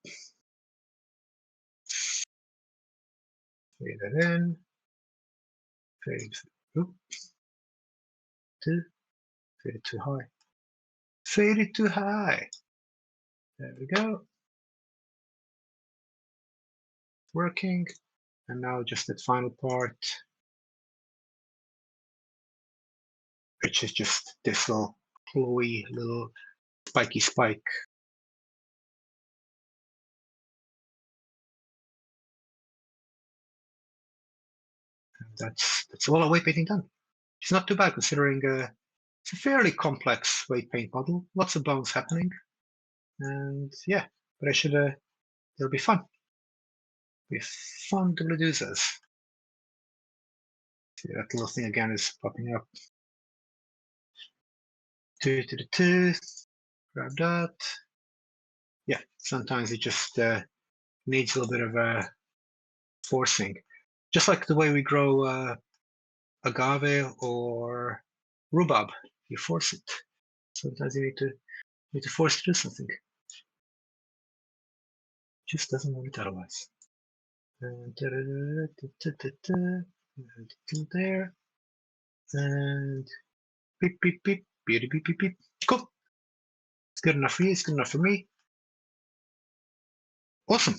that in. Fade it too high. Fade it too high. There we go. Working. And now just that final part, which is just this little flowy little spiky spike. And that's all our weight painting done. It's not too bad considering it's a fairly complex weight paint model. Lots of bones happening, and yeah, but it'll be fun. It'll be fun to do this. See, that little thing again is popping up. 2 to the tooth. Grab that. Yeah, sometimes it just needs a little bit of forcing, just like the way we grow agave or rhubarb. You force it. Sometimes you need to force to do something. Just doesn't want it otherwise. And there. And beep. Beauty beep. Cool. It's good enough for you. It's good enough for me. Awesome.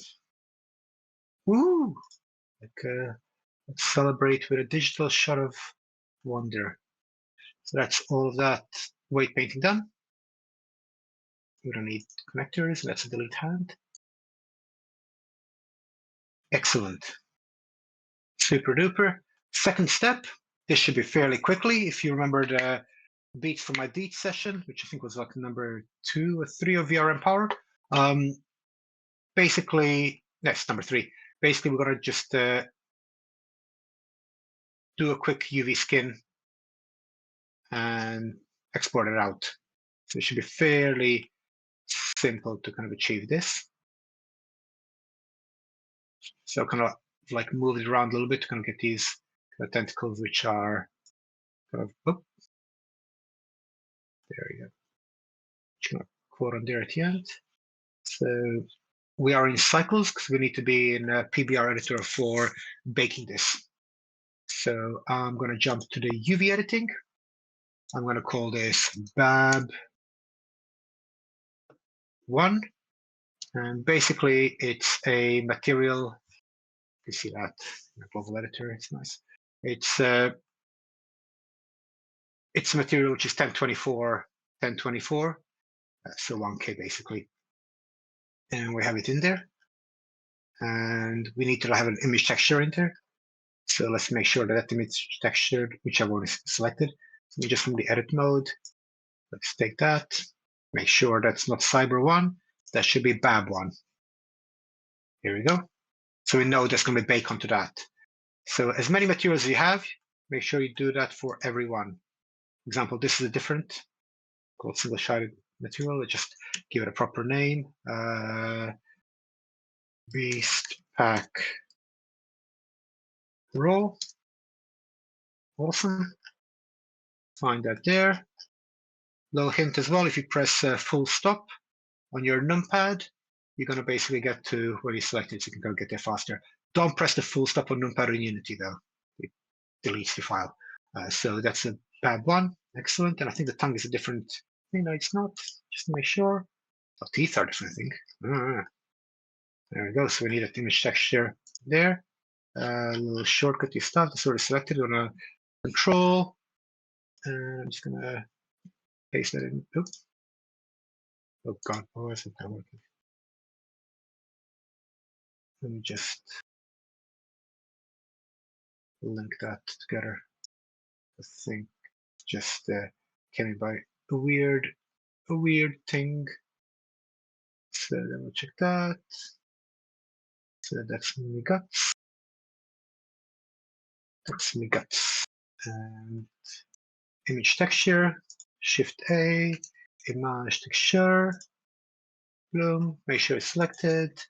Woo! Let's celebrate with a digital shot of wonder. So that's all of that weight painting done. We don't need connectors. Let's delete hand. Excellent. Super duper. Second step. This should be fairly quickly. If you remember the beats from my Deet session, which I think was like number 2 or 3 of VRM Power. Basically, that's number 3. Basically, we're going to just do a quick UV skin and export it out. So it should be fairly simple to kind of achieve this. So kind of like move it around a little bit to kind of get these tentacles, which are kind of, oh, there we go. Just gonna quote on there at the end. So we are in cycles because we need to be in a PBR editor for baking this. So I'm going to jump to the UV editing. I'm going to call this BAB1. And basically, it's a material. You see that in the global editor. It's nice. It's a material which is 1024, so 1K basically. And we have it in there. And we need to have an image texture in there. So let's make sure that image texture, which I've already selected. So just from the edit mode, let's take that. Make sure that's not Cyber1. That should be BAB1. Here we go. So we know there's going to be bake onto that. So as many materials as you have, make sure you do that for every one. example, this is a different called single-sided material. Let's just give it a proper name. Beast pack roll. Awesome. Find that there. Little hint as well, if you press full stop on your numpad, you're going to basically get to where you selected, so you can go get there faster. Don't press the full stop on numpad in Unity though. It deletes the file. So that's a bad one. Excellent. And I think the tongue is a different thing. No, it's not. Just to make sure. Oh, teeth are different, I think. There we go. So we need an image texture there. A little shortcut stuff. That's already selected. We're going to control. I'm just going to paste that in. Oops. Oh God, why is it not working? Let me just link that together. I think just came in by a weird thing. So then we'll check that. So that's me guts. That's me guts. And image texture, Shift A, image texture, bloom, make sure it's selected,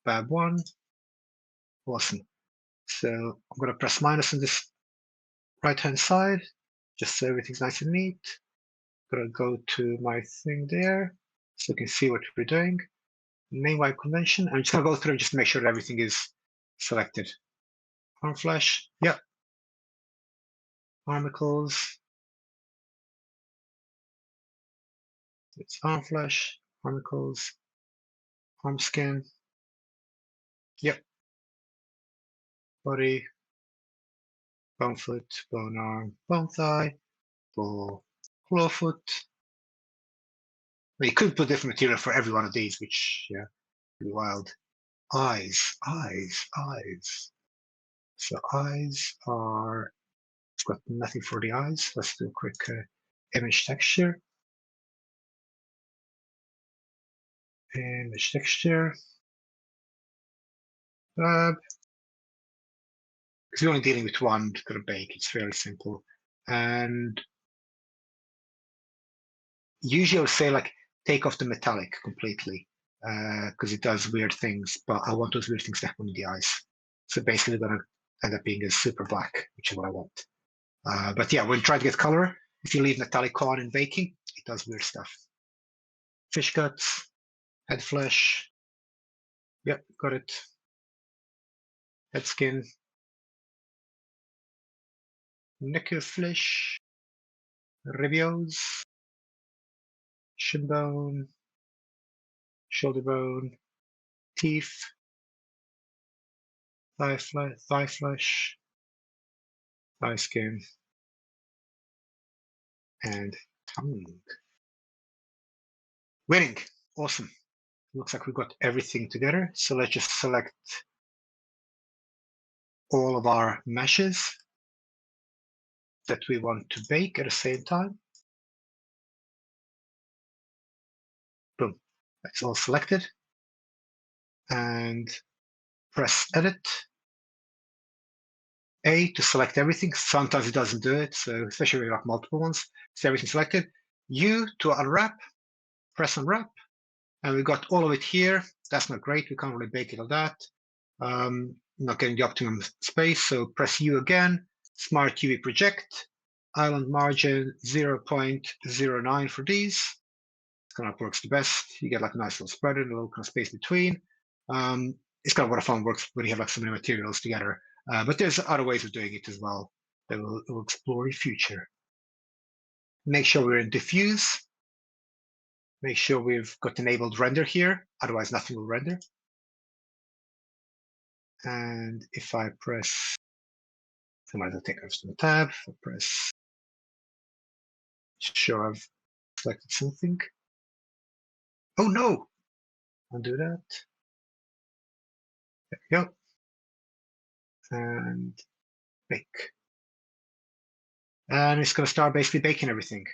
Bab1, awesome. So I'm going to press minus on this right-hand side, just so everything's nice and neat. I'm going to go to my thing there, so you can see what we're doing. Main white convention. I'm just going to go through and just make sure that everything is selected. Arm flash, yep. Armicles. It's arm flash, armicles, arm skin. Yep. Body, bone foot, bone arm, bone thigh, claw foot. You could put different material for every one of these, which, yeah, pretty wild. Eyes. So eyes are, it's got nothing for the eyes. Let's do a quick image texture. Image texture. Because you're only dealing with one kind of bake, it's fairly simple. And usually I would say like take off the metallic completely because it does weird things, but I want those weird things to happen in the eyes. So basically they're going to end up being a super black, which is what I want. But yeah, when trying to get color, if you leave metallic on in baking, it does weird stuff. Fish guts, head flesh. Yep, got it. Head skin. Neck flesh. Ribs. Shin bone. Shoulder bone. Teeth. Thigh flesh. Thigh skin. And tongue. Winning. Awesome. Looks like we've got everything together. So let's just select all of our meshes that we want to bake at the same time. Boom. That's all selected. And press Edit. A to select everything. Sometimes it doesn't do it, so especially when you have multiple ones. So everything selected. U to unwrap. Press Unwrap. And we got all of it here. That's not great. We can't really bake it like that. Not getting the optimum space. So press U again. Smart UV project. Island margin 0.09 for these. It's kind of works the best. You get like a nice little spread and a little kind of space between. It's kind of what I found works when you have like so many materials together. But there's other ways of doing it as well that we'll explore in future. Make sure we're in diffuse. Make sure we've got enabled render here, otherwise nothing will render. And if I press, I might as well take off the tab. If I press, sure I've selected something. Oh no! Undo that. There we go. And bake. And it's going to start basically baking everything.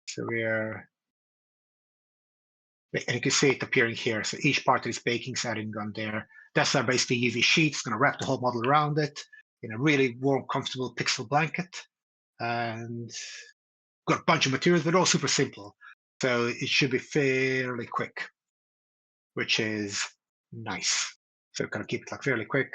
So we are, and you can see it appearing here. So each part is baking is adding on there. That's our basically UV sheet. It's going to wrap the whole model around it in a really warm, comfortable pixel blanket. and got a bunch of materials, but all super simple. So it should be fairly quick, which is nice. So kind of keep it like fairly quick.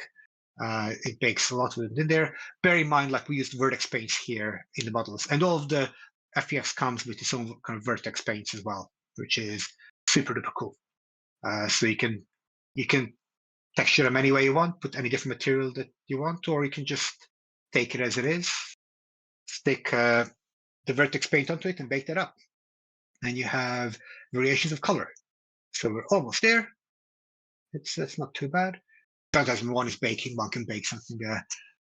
It bakes a lot of it in there. Bear in mind, like we used vertex paints here in the models, and all of the FEX comes with its own kind of vertex paints as well, which is super duper cool. So you can texture them any way you want, put any different material that you want, or you can just take it as it is, stick the vertex paint onto it, and bake that up. And you have variations of color. So we're almost there. It's not too bad. Sometimes when one is baking, one can bake something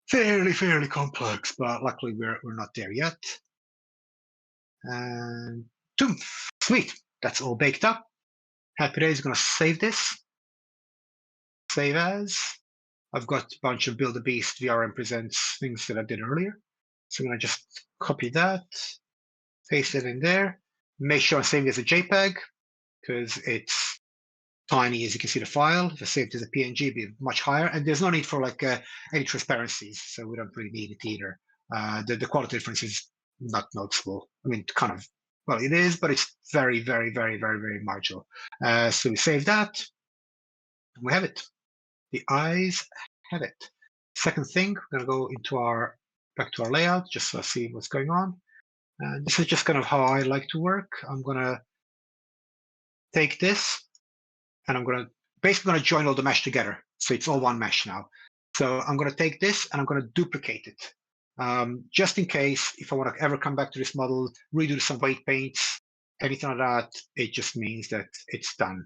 fairly complex, but luckily we're not there yet. And boom, sweet. That's all baked up. Happy Days. Going to save this. Save as. I've got a bunch of Build a Beast VRM Presents things that I did earlier. So I'm going to just copy that, paste it in there. Make sure I'm saving as a JPEG because it's tiny, as you can see the file. If I saved as a PNG, it'd be much higher. And there's no need for like any transparencies, so we don't really need it either. The quality difference is not noticeable. I mean, kind of, well, it is, but it's very marginal. So we save that, and we have it. The eyes have it. Second thing, we're going to go into back to our layout, just so I see what's going on. And this is just kind of how I like to work. I'm going to take this, and I'm going to basically join all the mesh together. So it's all one mesh now. So I'm going to take this and I'm going to duplicate it. Just in case, if I want to ever come back to this model, redo some weight paints, anything like that, it just means that it's done.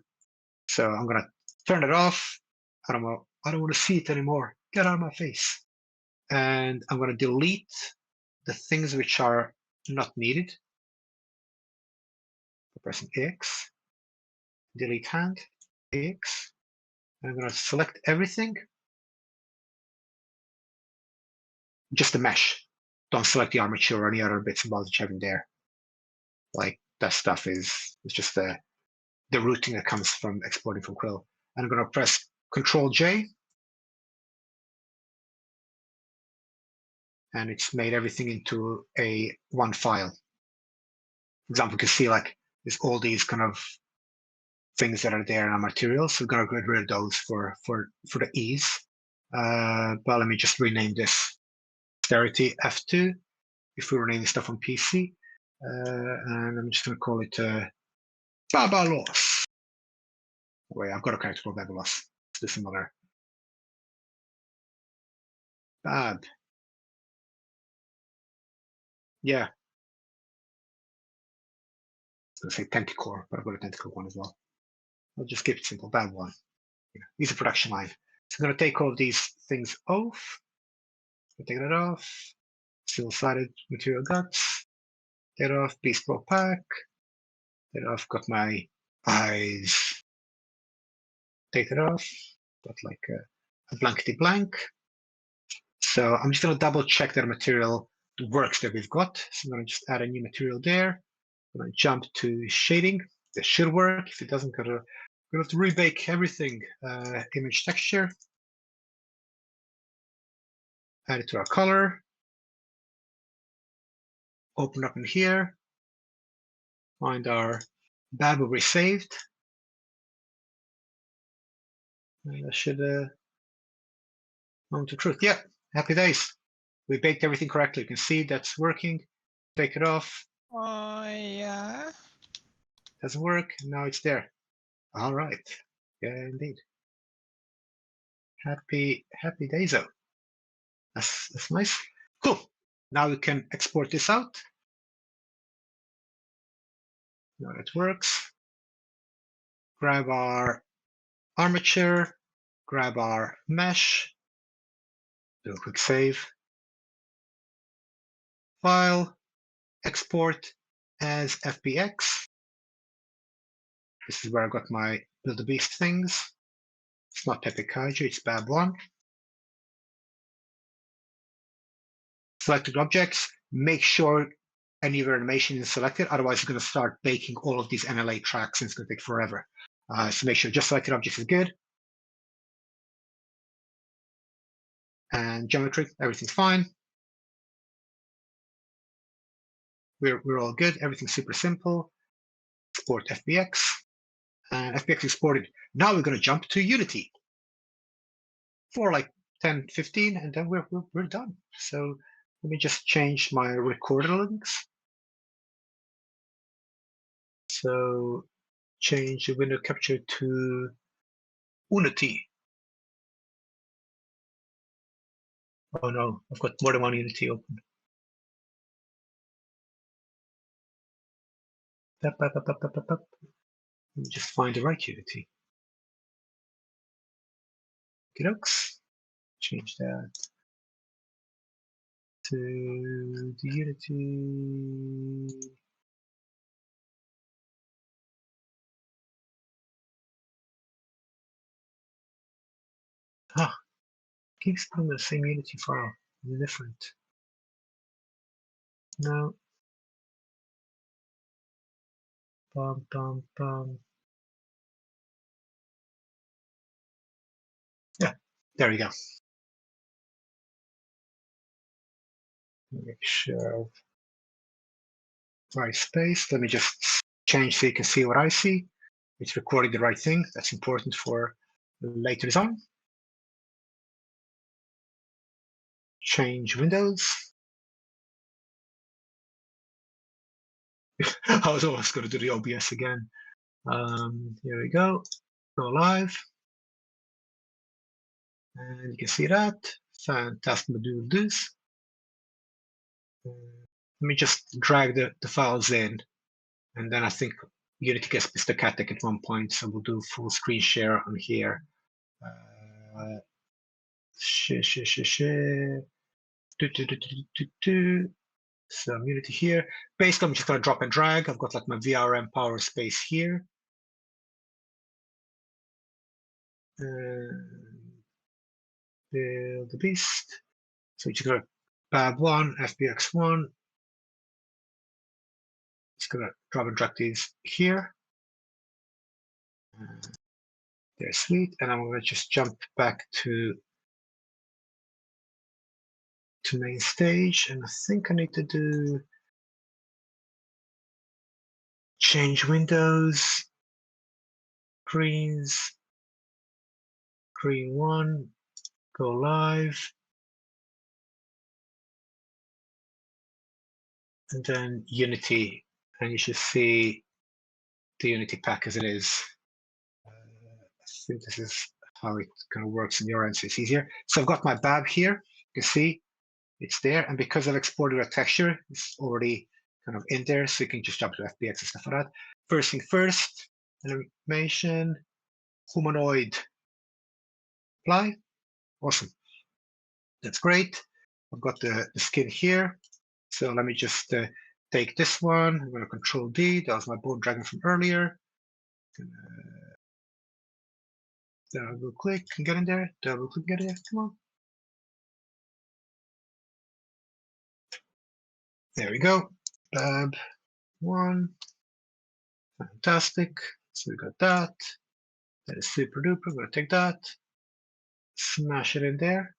So I'm going to turn it off. I don't want to see it anymore. Get out of my face. And I'm going to delete the things which are not needed. Pressing X, delete hand, X. I'm going to select everything. Just the mesh. Don't select the armature or any other bits and bobs which have in there. Like that stuff is just the routing that comes from exporting from Quill. And I'm going to press Control J. And it's made everything into a one file. For example, you can see like there's all these kind of things that are there in our materials. So we're going to get rid of those for the ease. But let me just rename this Dexterity F2 if we were naming stuff on PC. And I'm just going to call it Babalos. Wait, I've got a character called Babalos. Let's do some other. Bab. Yeah. I was going to say Tentacore, but I've got a Tentacle one as well. I'll just keep it simple. Bab one. Yeah. Use a production line. So I'm going to take all of these things off. Take that off. Single-sided material guts. Get off. Bespoke pack. Get off. Got my eyes. Take it off. Got like a blankety blank. So I'm just going to double check that material works that we've got. So I'm going to just add a new material there. I'm going to jump to shading. This should work. If it doesn't, we're going to have to rebake everything. Image texture. Add it to our color. Open up in here. Find our Bab we saved. And that should come to truth. Yeah, happy days. We baked everything correctly. You can see that's working. Take it off. Oh, yeah. Doesn't work. Now it's there. All right. Yeah, indeed. Happy days out. That's nice. Cool. Now we can export this out. Now it works. Grab our armature, grab our mesh, do a quick save. File, export as FBX. This is where I got my Build a Beast things. It's not Pepe Kaiju, it's Bab1. Selected objects, make sure any of your animation is selected, otherwise it's going to start baking all of these NLA tracks and it's going to take forever. So make sure just selected objects is good. And geometry, everything's fine. we're all good. Everything's super simple. Export FBX, and FBX exported. Now we're going to jump to Unity for like 10, 15, and then we're done. So let me just change my recorder links. So change the window capture to Unity. Oh no, I've got more than one Unity open. Let me just find the right Unity. Okey-dokes. Change that to the Unity. Keeps putting the same Unity file, different. No. Yeah, there we go. Make sure right space. Let me just change so you can see what I see. It's recording the right thing. That's important for later design. Change windows. I was almost going to do the OBS again. Here we go. Go live. And you can see that. Fantastic module this. Let me just drag the files in. And then I think Unity gets static at one point. So we'll do full screen share on here. Share. So Unity here. Basically, I'm just going to drop and drag. I've got like my VRM power space here. Build the beast. So you're going to BAB1, FBX1. Just going to drop and drag these here. They're sweet. And I'm going to just jump back to main stage. And I think I need to do change windows, greens, green 1, go live. And then Unity, and you should see the Unity pack as it is. I think this is how it kind of works in your end, so it's easier. So I've got my BAB here. You can see it's there, and because I've exported a texture, it's already kind of in there, so you can just jump to FBX and stuff like that. First thing first, animation, humanoid, apply. Awesome. That's great. I've got the skin here. So let me just take this one. I'm going to Control D. That was my bone dragon from earlier. Double click and get in there. Double click, get in there. Come on. There we go. BAB 1. Fantastic. So we got that. That is super duper. I'm going to take that. Smash it in there.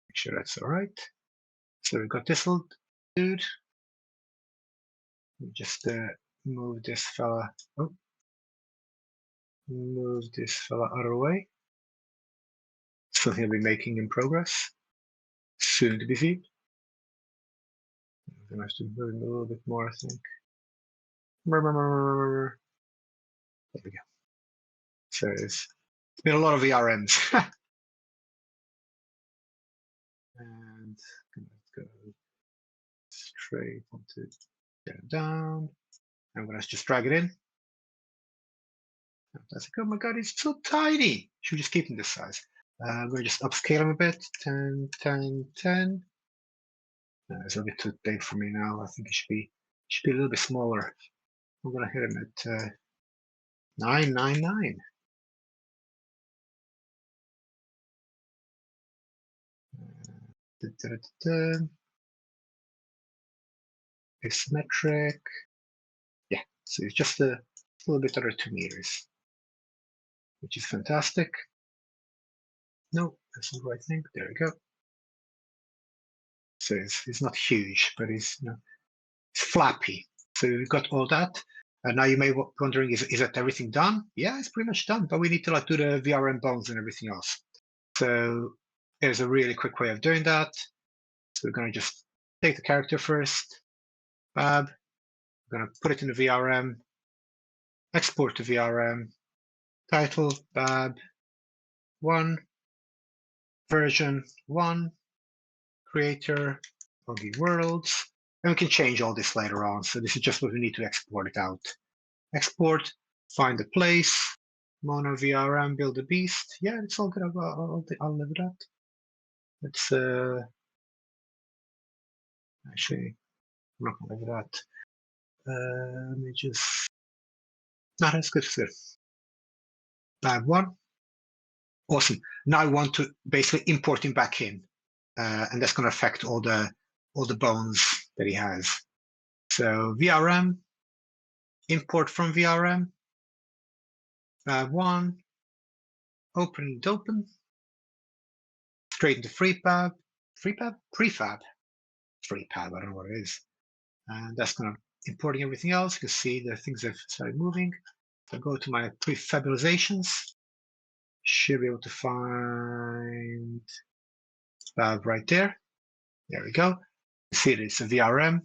Make sure that's all right. So we got this little dude. Just move this fella. Oh. Move this fella out of the way. So he'll be making in progress. Soon to be seen. I'm going to have to move a little bit more, I think. There we go. So it's been a lot of VRMs. And go straight onto down. I'm going to just drag it in. Fantastic. Oh my god, it's so tiny. Should we just keep him this size? I'm going to just upscale him a bit. 10, 10, 10. It's a little bit too big for me now. I think it should be a little bit smaller. I'm going to hit him at 999. Asymmetric. Yeah, so it's just a little bit under 2 meters, which is fantastic. No, that's not the right thing. There we go. So it's not huge, but it's, it's flappy. So we've got all that. And now you may be wondering, is that everything done? Yeah, it's pretty much done, but we need to like do the VRM bones and everything else. So there's a really quick way of doing that. So we're going to just take the character first, Fab. We're going to put it in the VRM, export to VRM, title, Fab, 1, version 1, creator, OgiWorlds, and we can change all this later on. So this is just what we need to export it out. Export, find the place, mono VRM, build a beast. Yeah, it's all good. I'll live with that. Let's actually, I'm not gonna live with that. Let me just, no, that's good. It's good. Bad one. Awesome. Now I want to basically import him back in, and that's going to affect all the bones that he has. So VRM, import from VRM, one, open and open, straight into prefab, I don't know what it is. And that's going to importing everything else. You can see the things have started moving. So I go to my prefabulations. Should be able to find Fab right there. There we go. You see it's a VRM,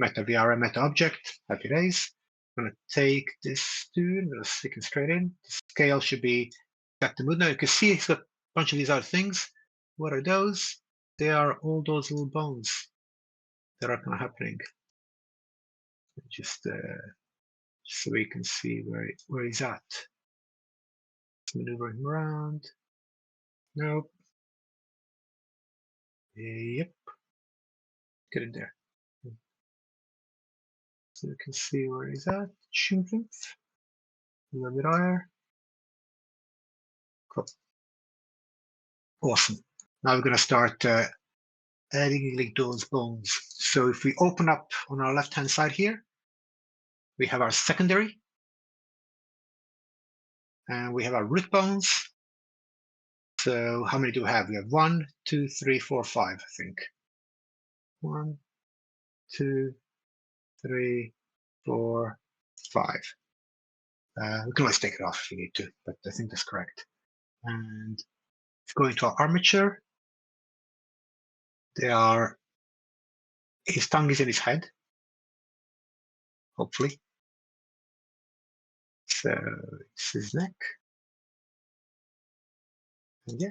VRM meta object. Happy days. I'm going to take this dude, I'm going to stick him straight in. The scale should be set to mood. Now you can see it's got a bunch of these other things. What are those? They are all those little bones that are kind of happening. Just so we can see where he's at. Maneuver him around. Nope. Yep. Get in there. So you can see where he's at. Shoot him. A little bit higher. Cool. Awesome. Now we're going to start adding like those bones. So if we open up on our left-hand side here, we have our secondary. And we have our root bones. So how many do we have? We have 1, 2, 3, 4, 5, I think. 1, 2, 3, 4, 5. We can always take it off if you need to, but I think that's correct. And if we go into our armature, his tongue is in his head, hopefully. So it's his neck. And yeah,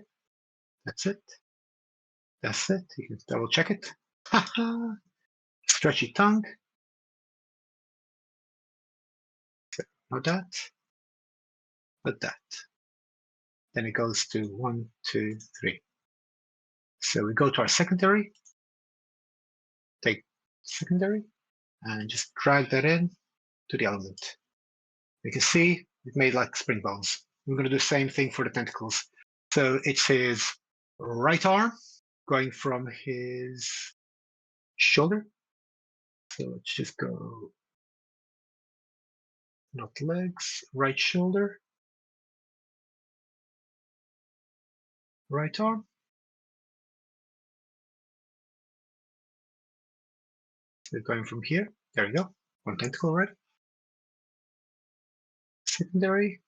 that's it. That's it. You can double check it. Stretchy tongue. So not that, but that. Then it goes to 1, 2, 3. So we go to our secondary, take secondary, and just drag that in to the element. You can see it made like spring bones. We're going to do the same thing for the tentacles. So it's his right arm going from his shoulder. So let's just go, not legs, right shoulder, right arm. So going from here, there we go, one tentacle already. Secondary,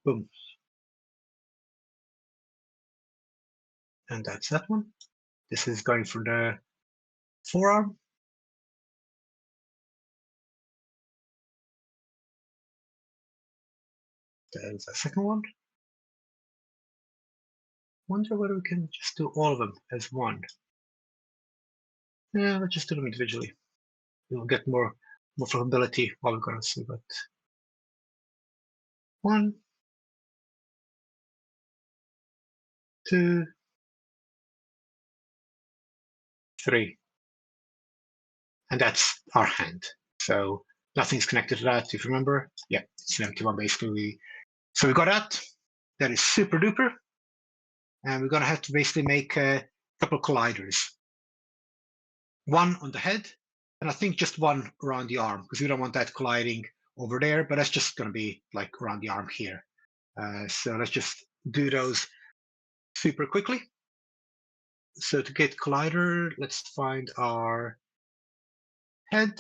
boom. And that's that one. This is going for the forearm. There's a second one. Wonder whether we can just do all of them as one. Yeah, let's just do them individually. We'll get more flexibility while we're going to see. But 1, 2, 3, and that's our hand. So nothing's connected to that. If you remember, yeah, it's an empty one basically. So we got that. That is super duper, and we're going to have to basically make a couple colliders. One on the head, and I think just one around the arm, because we don't want that colliding over there, but that's just going to be like around the arm here. So let's just do those super quickly. So to get collider, let's find our head.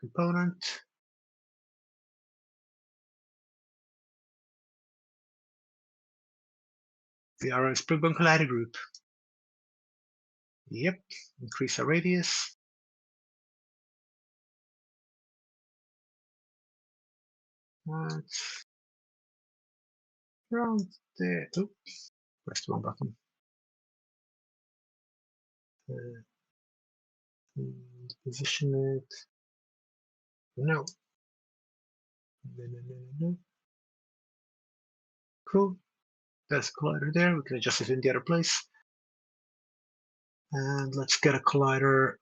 Component. VRM Springbone collider group. Yep, increase our radius. That's around there. Oops, pressed the wrong button. And position it. No. No. Cool. There's a collider there. We can adjust it in the other place. And let's get a collider.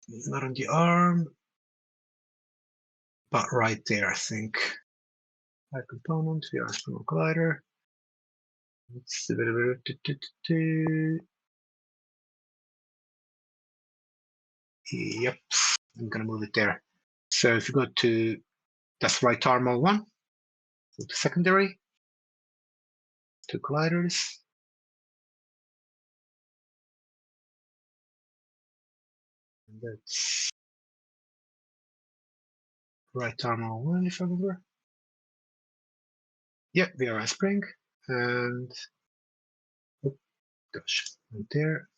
Not on the arm, but right there, I think. Add component, VR spinal collider. It's a bit of a. Yep, I'm gonna move it there. So if you go to that's right arm all1, go to secondary, two colliders. And that's right arm all1, if I remember. Yep, VRM spring. And oh gosh, right there.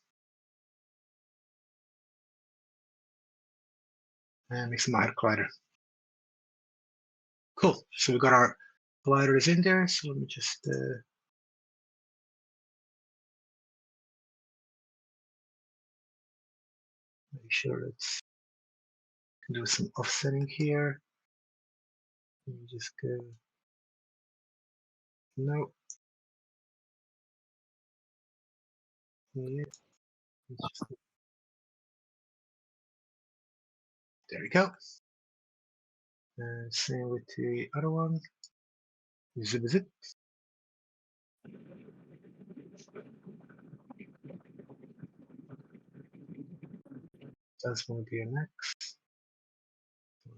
And make some higher collider. Cool. So we got our colliders in there. So let me just make sure it's do some offsetting here. Let me just go. No. Yeah. There we go. And same with the other one. Zip zip. That's going to be a next.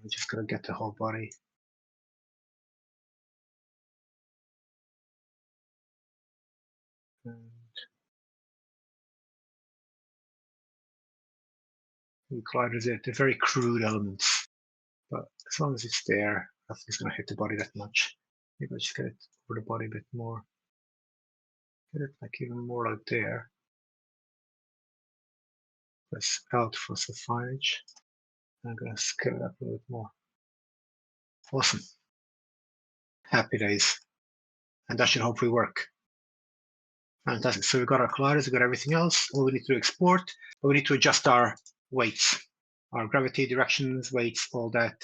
We're just going to get the whole body. And the colliders, they're very crude elements, but as long as it's there, I think it's going to hit the body that much. Maybe I just get it over the body a bit more. Get it like even more out there. Press Alt for saffinage. I'm going to scale it up a little bit more. Awesome. Happy days. And that should hopefully work. Fantastic. So we've got our colliders, we've got everything else. All we need to export, but we need to adjust our weights, our gravity, directions, weights, all that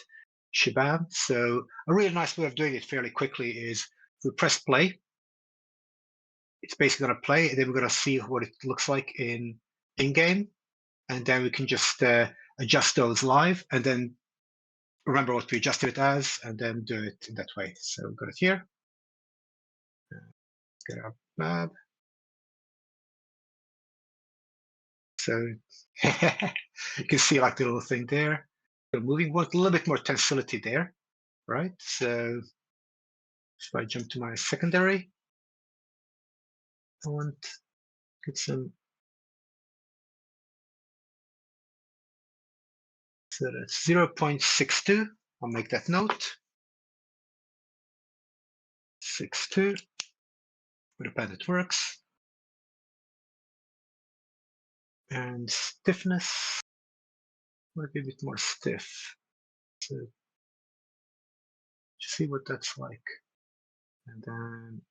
shabam. So a really nice way of doing it fairly quickly is if we press play, it's basically going to play, and then we're going to see what it looks like in-game. And then we can just adjust those live, and then remember what we adjusted it as, and then do it in that way. So we've got it here. Get our map. So you can see like the little thing there. So moving work, a little bit more tensility there, right? So if I jump to my secondary, I want to get some. So that's 0.62. I'll make that note. 62. With a pad that works. And stiffness might be a bit more stiff. So just see what that's like. And then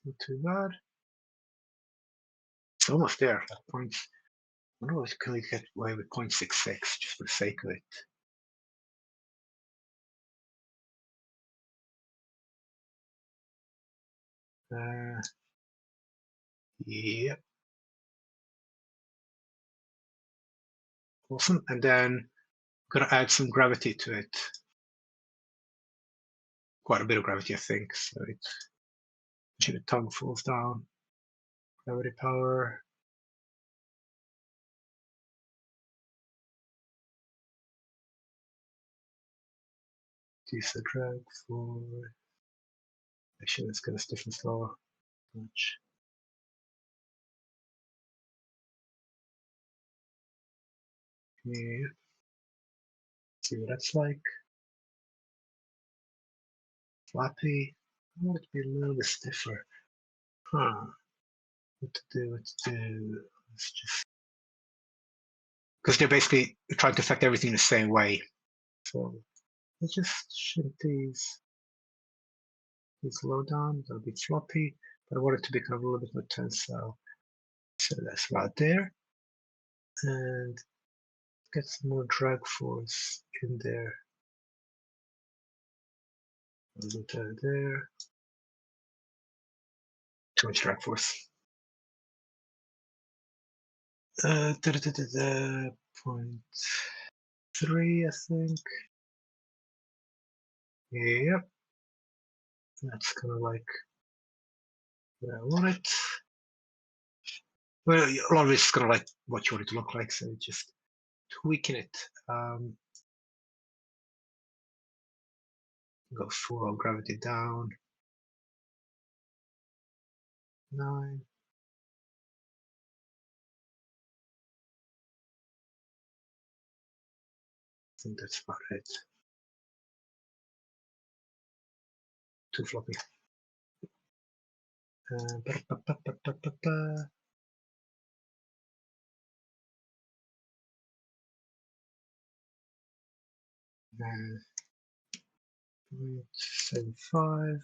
not too bad. It's almost there. At points. I wonder if can we get away with 0.66 just for the sake of it. Yep. Awesome. And then gonna add some gravity to it. Quite a bit of gravity, I think. So the tongue falls down. Gravity power. Reduce the drag for. Actually, let's get a stiffness lower. Much. Yeah. See what that's like. Flappy. I want it to be a little bit stiffer. Huh. What to do? Let's just. Because they're basically trying to affect everything the same way. So let's just shrink these low down. They'll be floppy, but I want it to be kind of a little bit more tensile. So that's right there. And get some more drag force in there. A little bit there. Too much drag force. 0.3, I think. Yep. That's kind of like where I want it. Well, a lot of it's kind of like what you want it to look like, so just tweaking it. Go full gravity down. 9. I think that's about it. Too floppy. And 0.75.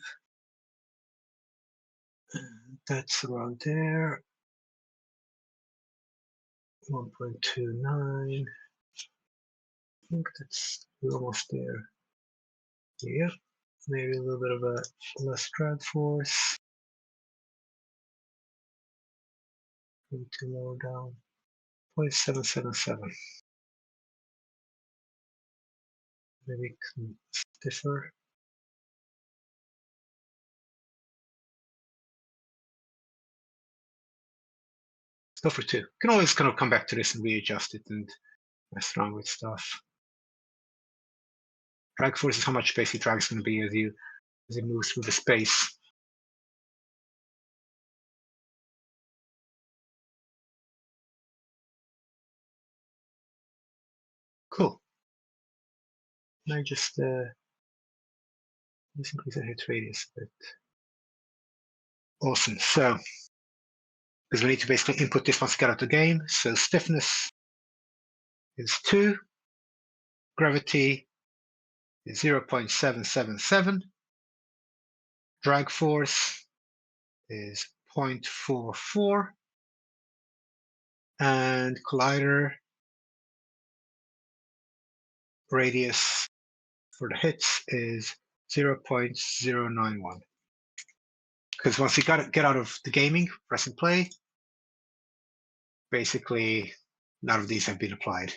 That's around there. 1.29. I think that's almost there. Yep. Maybe a little bit of a less drag force. Maybe too low down. 0.777. Maybe stiffer. Let's go for 2. You can always kind of come back to this and readjust it and mess around with stuff. Drag force is how much space your drag is going to be as you move through the space. Cool. Now just increase the hit radius a bit. Awesome. So, because we need to basically input this once we get out of the game. So stiffness is 2. Gravity is 0.777. Drag force is 0.44. And collider radius for the hits is 0.091. Because once you get out of the gaming, press and play, basically none of these have been applied.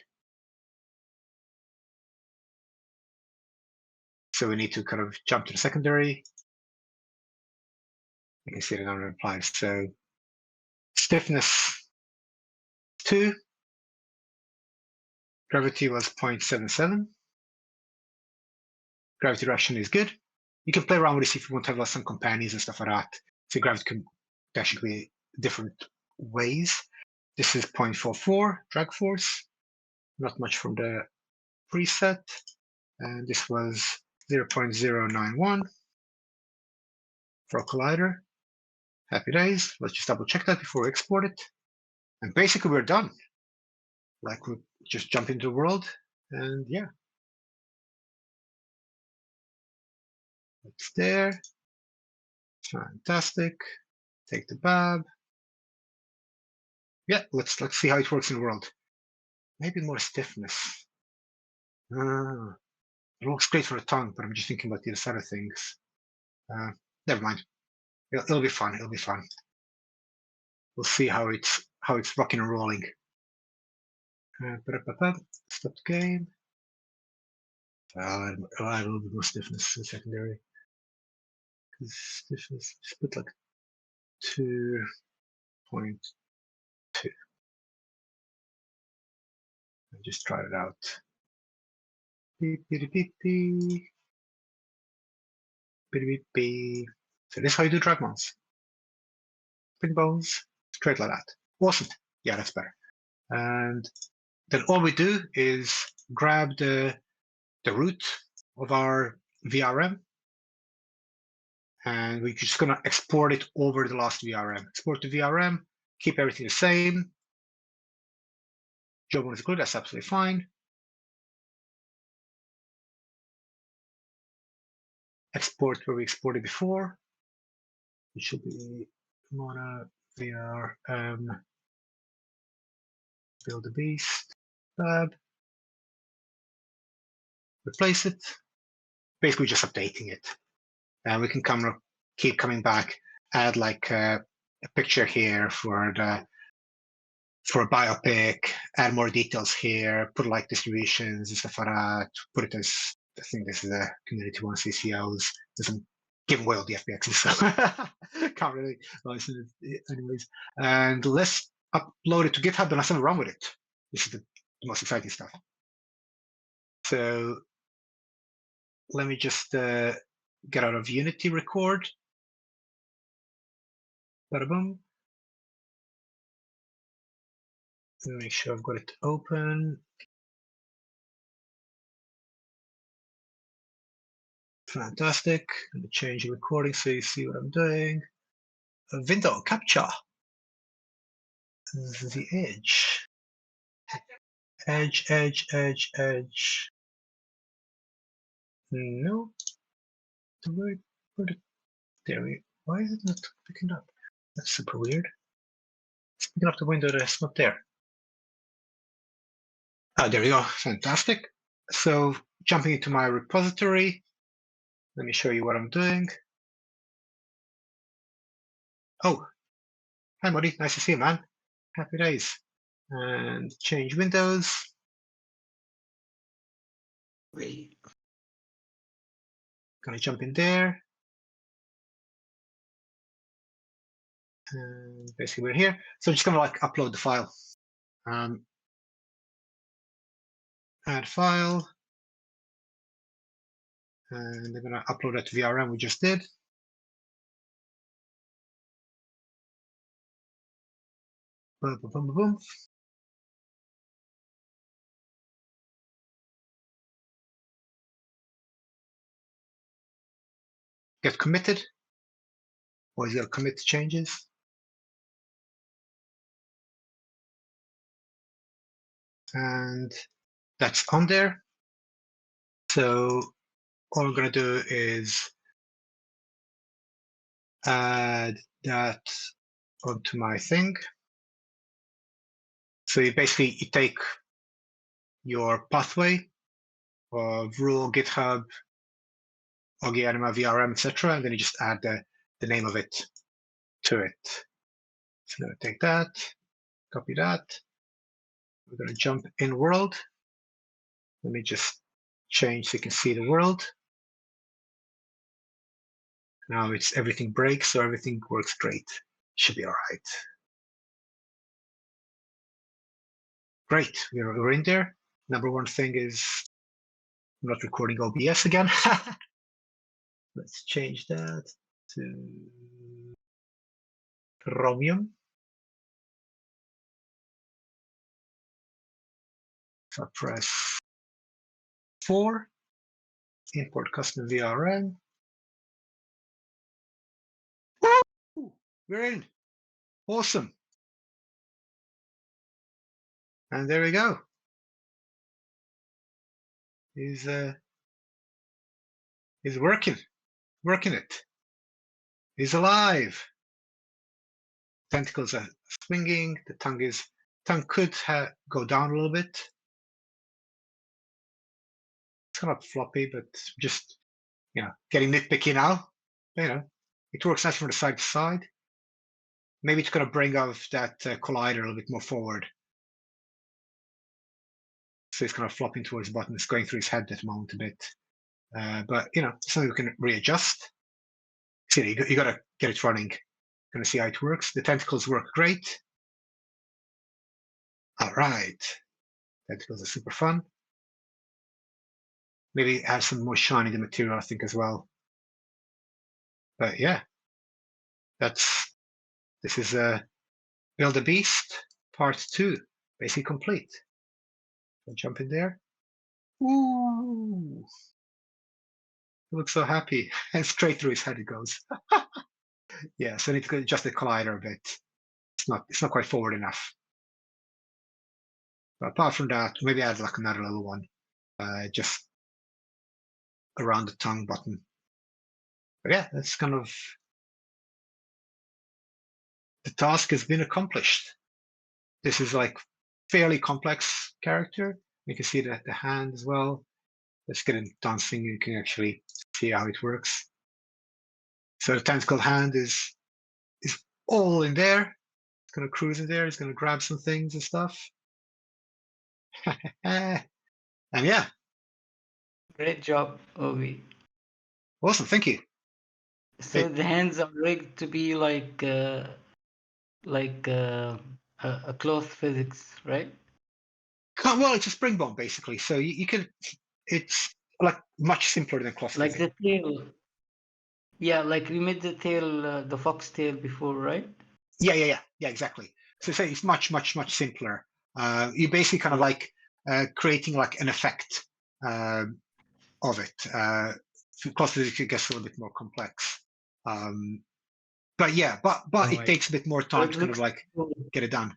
So we need to kind of jump to the secondary. You can see that none are applied. So stiffness 2, gravity was 0.77. Gravity direction is good. You can play around with this if you want to have some companions and stuff like that. So gravity can actually be different ways. This is 0.44 drag force, not much from the preset. And this was 0.091 for a collider. Happy days. Let's just double check that before we export it. And basically we're done. Like we just jump into the world and yeah. It's there. Fantastic. Take the bab. Yeah, let's see how it works in the world. Maybe more stiffness. It looks great for the tongue, but I'm just thinking about the other side of things. Never mind. It'll be fun. It'll be fun. We'll see how it's rocking and rolling. Stop the game. I'll add a little bit more stiffness to the secondary. Because stiffness, just put like 2.2. And just try it out. Beep, beep, beep, beep. So this is how you do drag mounts. Pin bones, straight like that. Awesome. Yeah, that's better. And then all we do is grab the root of our VRM, and we're just going to export it over the last VRM. Export the VRM, keep everything the same. Job one is good, that's absolutely fine. Export where we exported before. It should be Mono VRM build the beast tab. Replace it. Basically just updating it. And we can keep coming back, add like a picture here for a biopic, add more details here, put like distributions and stuff like that, put it as, I think this is a community one, CCOs, doesn't give away all the FBXs, so can't really license it anyways. And let's upload it to GitHub and have something wrong with it. This is the most exciting stuff. So let me just get out of Unity record. Bada boom. Make sure I've got it open. Fantastic. Let me change the recording so you see what I'm doing. A window capture. The edge. Edge. No. Why is it not picking up? That's super weird. It's picking up the window that's not there. Ah, there we go. Fantastic. So jumping into my repository, let me show you what I'm doing. Oh, hi, Muddy. Nice to see you, man. Happy days. And change windows. Gonna jump in there. And basically we're here. So I'm just gonna like upload the file. Add file. And I'm gonna upload that to VRM we just did. Boom, boom, boom, boom. Get committed. Always gotta commit to changes. And that's on there. So all I'm gonna do is add that onto my thing. So you take your pathway of rule, GitHub, Ogi Anima, VRM, etc., and then you just add the name of it to it. So I'm gonna take that, copy that. We're gonna jump in world. Let me just change so you can see the world. Now it's everything breaks, so everything works great. Should be all right. Great, we're in there. Number one thing is I'm not recording OBS again. Let's change that to Chromium. So I press 4, import custom VRM. Woo! We're in. Awesome. And there we go. He's working it. He's alive. Tentacles are swinging. The tongue could go down a little bit. It's kind of floppy, but just getting nitpicky now. It works nice from the side to side. Maybe it's going to bring out that collider a little bit more forward. So it's kind of flopping towards the bottom. It's going through his head at the moment a bit. But something we can readjust. See, you got to get it running. Going to see how it works. The tentacles work great. All right, tentacles are super fun. Maybe add some more shine in the material, I think, as well. But yeah, this is Build a Beast Part 2, basically complete. I'll jump in there. Ooh, he looks so happy, and straight through his head it goes. Yeah, so I need to adjust the collider a bit. It's not quite forward enough. But apart from that, maybe add like another little one, just around the tongue button. But yeah, that's kind of the task has been accomplished. This is like fairly complex character. You can see the hand as well. Let's get it dancing. You can actually see how it works. So the tentacle hand is all in there. It's gonna cruise in there. It's gonna grab some things and stuff. And yeah, Great job, Ovi. awesome. Thank you. So the hands are rigged to be like a cloth physics, right? Well, it's a spring bone basically. So you can. It's like much simpler than cloth. Like the tail. Yeah, like we made the tail, the fox tail before, right? Yeah, exactly. So say it's much simpler. You basically kind of like creating like an effect of it. Cloth physics gets a little bit more complex. But yeah, but it takes a bit more time to kind of like get it done.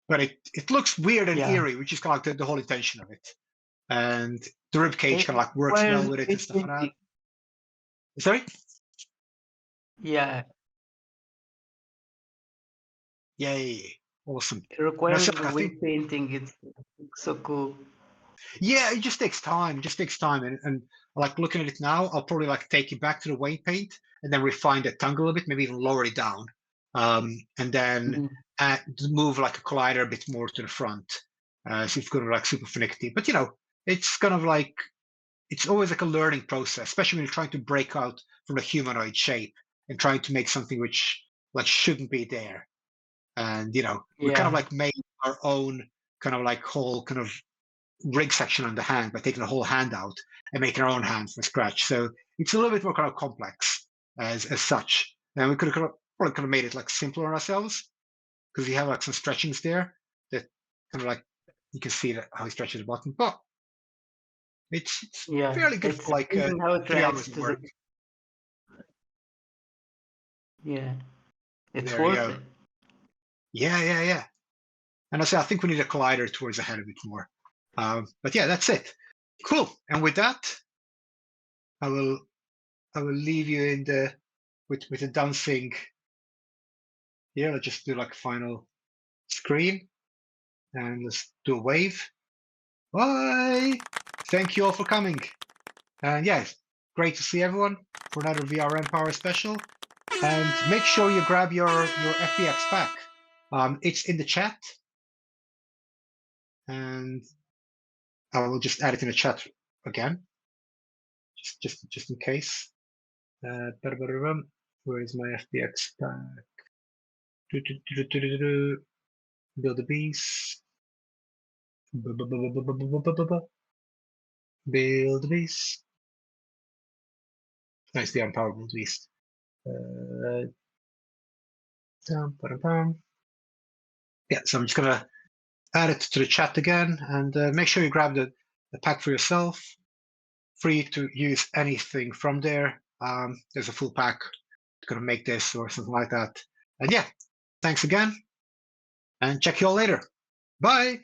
But it looks weird and eerie, which is kind of like the whole intention of it. And the rib cage kind of like works well with it and stuff like that. Sorry? Yeah. Yay. Awesome. It requires the weight painting. It's so cool. Yeah, it just takes time. It just takes time. And like looking at it now, I'll probably like take it back to the weight paint and then refine the tongue a little bit, maybe even lower it down. And then move like a collider a bit more to the front. So it's going to like super finicky. But you know, it's kind of like, it's always like a learning process, especially when you're trying to break out from a humanoid shape and trying to make something which like shouldn't be there. And you know, we kind of like made our own kind of like whole kind of rig section on the hand by taking the whole hand out and making our own hand from scratch. So it's a little bit more kind of complex as such. And we could have probably kind of made it like simpler on ourselves because we have like some stretchings there that kind of like you can see that how he stretches the button, but it's fairly good for like 3 hours of work. Yeah, it's worth it. Yeah. And I think we need a collider towards the head a bit more. But yeah, that's it. Cool. And with that, I will leave you in the with the dancing. Yeah, let's just do like a final screen and let's do a wave. Bye. Thank you all for coming. And yeah, great to see everyone for another VRM Power special. And make sure you grab your FBX pack. It's in the chat. And I will just add it in the chat again, just in case. Where is my FBX pack? Build a beast. Build a beast. Nice, the unpowerful beast. Yeah, so I'm just gonna add it to the chat again, and make sure you grab the pack for yourself. Free to use anything from there. There's a full pack. Gonna make this or something like that. And yeah, thanks again, and check you all later. Bye.